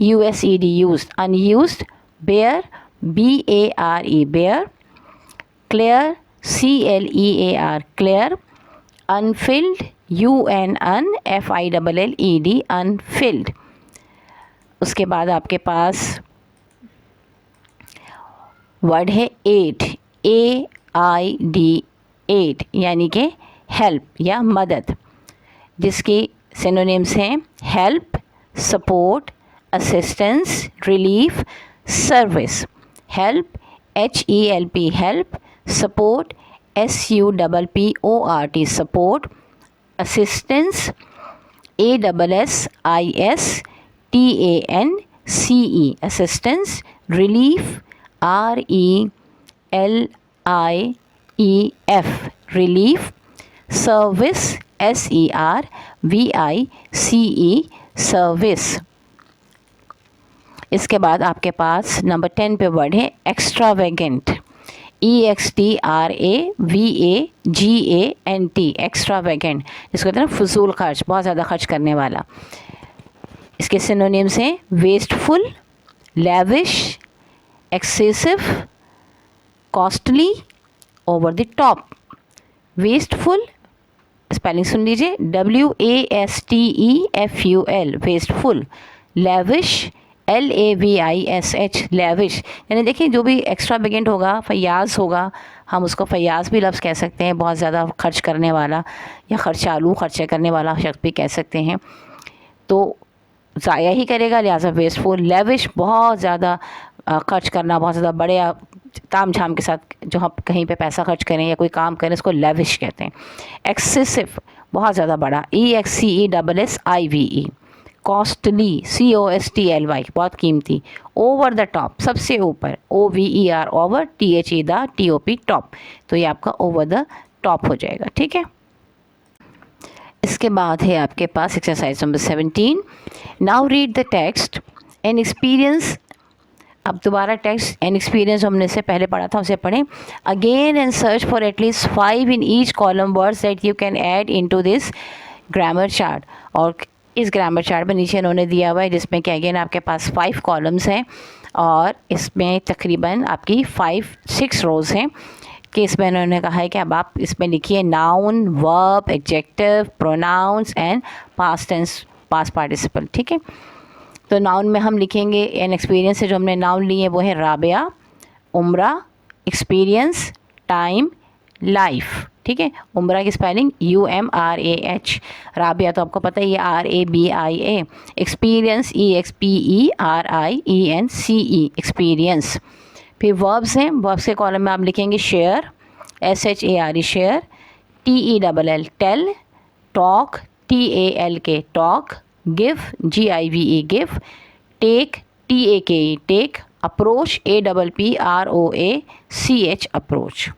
USED, used, unused. Bare, BARE, bare. Clear, CLEAR, clear. Unfilled, UNFILLED, unfilled. उसके बाद आपके पास वर्ड है एड, AID, एड यानी कि हेल्प या मदद, जिसके सिनोनिम्स हैं help, support, assistance, relief, service. Help, HELP, help. Support, SUPPORT, support. Assistance, ASSISTANCE, assistance. Relief, RELIEF, relief. Service, SERVICE, service. इसके बाद आपके पास नंबर 10 पे वर्ड है एक्स्ट्रावेगेंट, EXTRAVAGANT, एक्स्ट्रावेगेंट, जिसको कहते हैं ना फजूल खर्च, बहुत ज़्यादा खर्च करने वाला। इसके सिनोनिम्स हैं wasteful, lavish, excessive, costly, over the top. Wasteful, spelling सुन लीजिए, WASTEFUL, wasteful. Lavish, LAVISH, lavish, यानी देखिए जो भी एक्स्ट्रावेगेंट होगा, फयाज होगा, हम उसको फयाज भी लफ्ज़ कह सकते हैं, बहुत ज़्यादा खर्च करने वाला या खर्चालू, खर्चे करने वाला शख्स भी कह सकते हैं। तो ज़ाया ही करेगा, लिहाजा वेस्टफुल। लैविश, बहुत ज़्यादा खर्च करना, बहुत ज़्यादा बड़े ताम झाम के साथ जो हम कहीं पे पैसा खर्च करें या कोई काम करें, इसको लैविश कहते हैं। एक्सेसिव, बहुत ज़्यादा बड़ा, EXCESSIVE। कॉस्टली, COSTLY, बहुत कीमती। ओवर द टॉप, सबसे ऊपर, OVER, over, THE the TOP, top. तो ये आपका ओवर द टॉप हो जाएगा। ठीक है। इसके बाद है आपके पास exercise number 17। Now read the text and experience. अब दोबारा टेक्स्ट एंड एक्सपीरियंस हमने से पहले पढ़ा था, उसे पढ़ें again and search for at least 5 in each column words that you can add into this grammar chart. और इस ग्रामर चार्ट में नीचे इन्होंने दिया हुआ है जिसमें कि अगेन आपके पास 5 कॉलम्स हैं और इसमें तकरीबन आपकी 5-6 रोज़ हैं कि इसमें उन्होंने कहा है कि अब आप इसमें लिखिए noun, verb, adjective, pronouns and past tense, past participle. ठीक है, तो नाउन में हम लिखेंगे एन एक्सपीरियंस से जो हमने नाउन लिए वो है राबिया, उम्रा, एक्सपीरियंस, टाइम, लाइफ। ठीक है, उम्रा की स्पेलिंग UMRAH, राबिया तो आपको पता ही है RABIA, एक्सपीरियंस EXPERIENCE, एक्सपीरियंस। फिर वर्ब्स हैं, वर्ब्स के कॉलम में आप लिखेंगे share, SHARE share, TELL tell, talk TALK talk, give GIVE give, take TAKE take, approach APPROACH approach.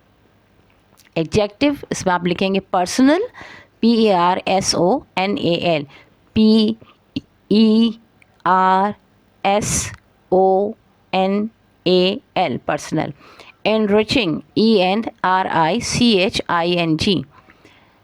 Adjective इसमें आप लिखेंगे personal, PERSONAL, PERSONAL personal. Enriching ENRICHING,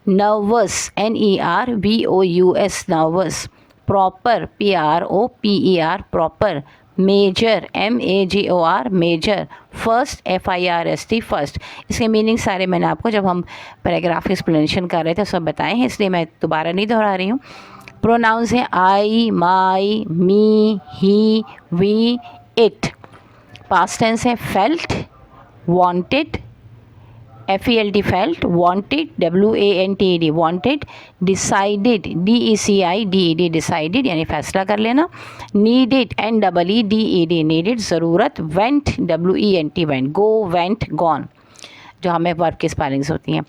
nervous NERVOUS nervous, proper PROPER proper, major MAJOR major, first FIRST first. इसके मीनिंग सारे मैंने आपको जब हम पैराग्राफ एक्सप्लेनेशन कर रहे थे सब बताए हैं, इसलिए मैं दोबारा नहीं दोहरा रही हूँ। प्रोनाउंस हैं I, my, me, he, we, it. Past tense है felt, wanted, FELT felt, wanted WANTED wanted, decided DECIDED decided यानी फैसला कर लेना, नीडेड NEEDED नीडेड ज़रूरत, went WENT went, go went gone जो हमें वर्ब की स्पेलिंग्स होती हैं।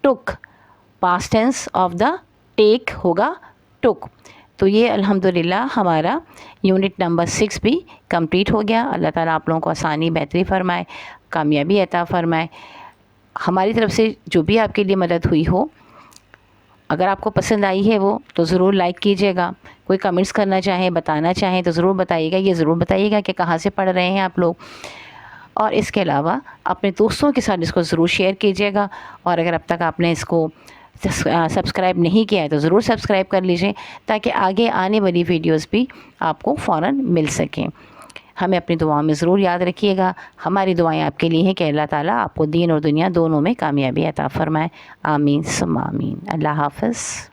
Took, past tense of the take होगा टुक। तो ये अल्हम्दुलिल्लाह हमारा यूनिट नंबर 6 भी कंप्लीट हो गया। अल्लाह ताला आप लोगों को आसानी बेहतरी फ़रमाए, कामयाबी अता फ़रमाए। हमारी तरफ से जो भी आपके लिए मदद हुई हो, अगर आपको पसंद आई है वो तो ज़रूर लाइक कीजिएगा। कोई कमेंट्स करना चाहें, बताना चाहें तो ज़रूर बताइएगा। ये ज़रूर बताइएगा कि कहाँ से पढ़ रहे हैं आप लोग। और इसके अलावा अपने दोस्तों के साथ इसको ज़रूर शेयर कीजिएगा। और अगर अब तक आपने इसको सब्सक्राइब नहीं किया है तो ज़रूर सब्सक्राइब कर लीजिए ताकि आगे आने वाली वीडियोस भी आपको फ़ौरन मिल सकें। हमें अपनी दुआओं में ज़रूर याद रखिएगा। हमारी दुआएं आपके लिए हैं कि अल्लाह ताला आपको दीन और दुनिया दोनों में कामयाबी अता फ़रमाए। आमीन सुम्मा आमीन। अल्लाह हाफ़िज़।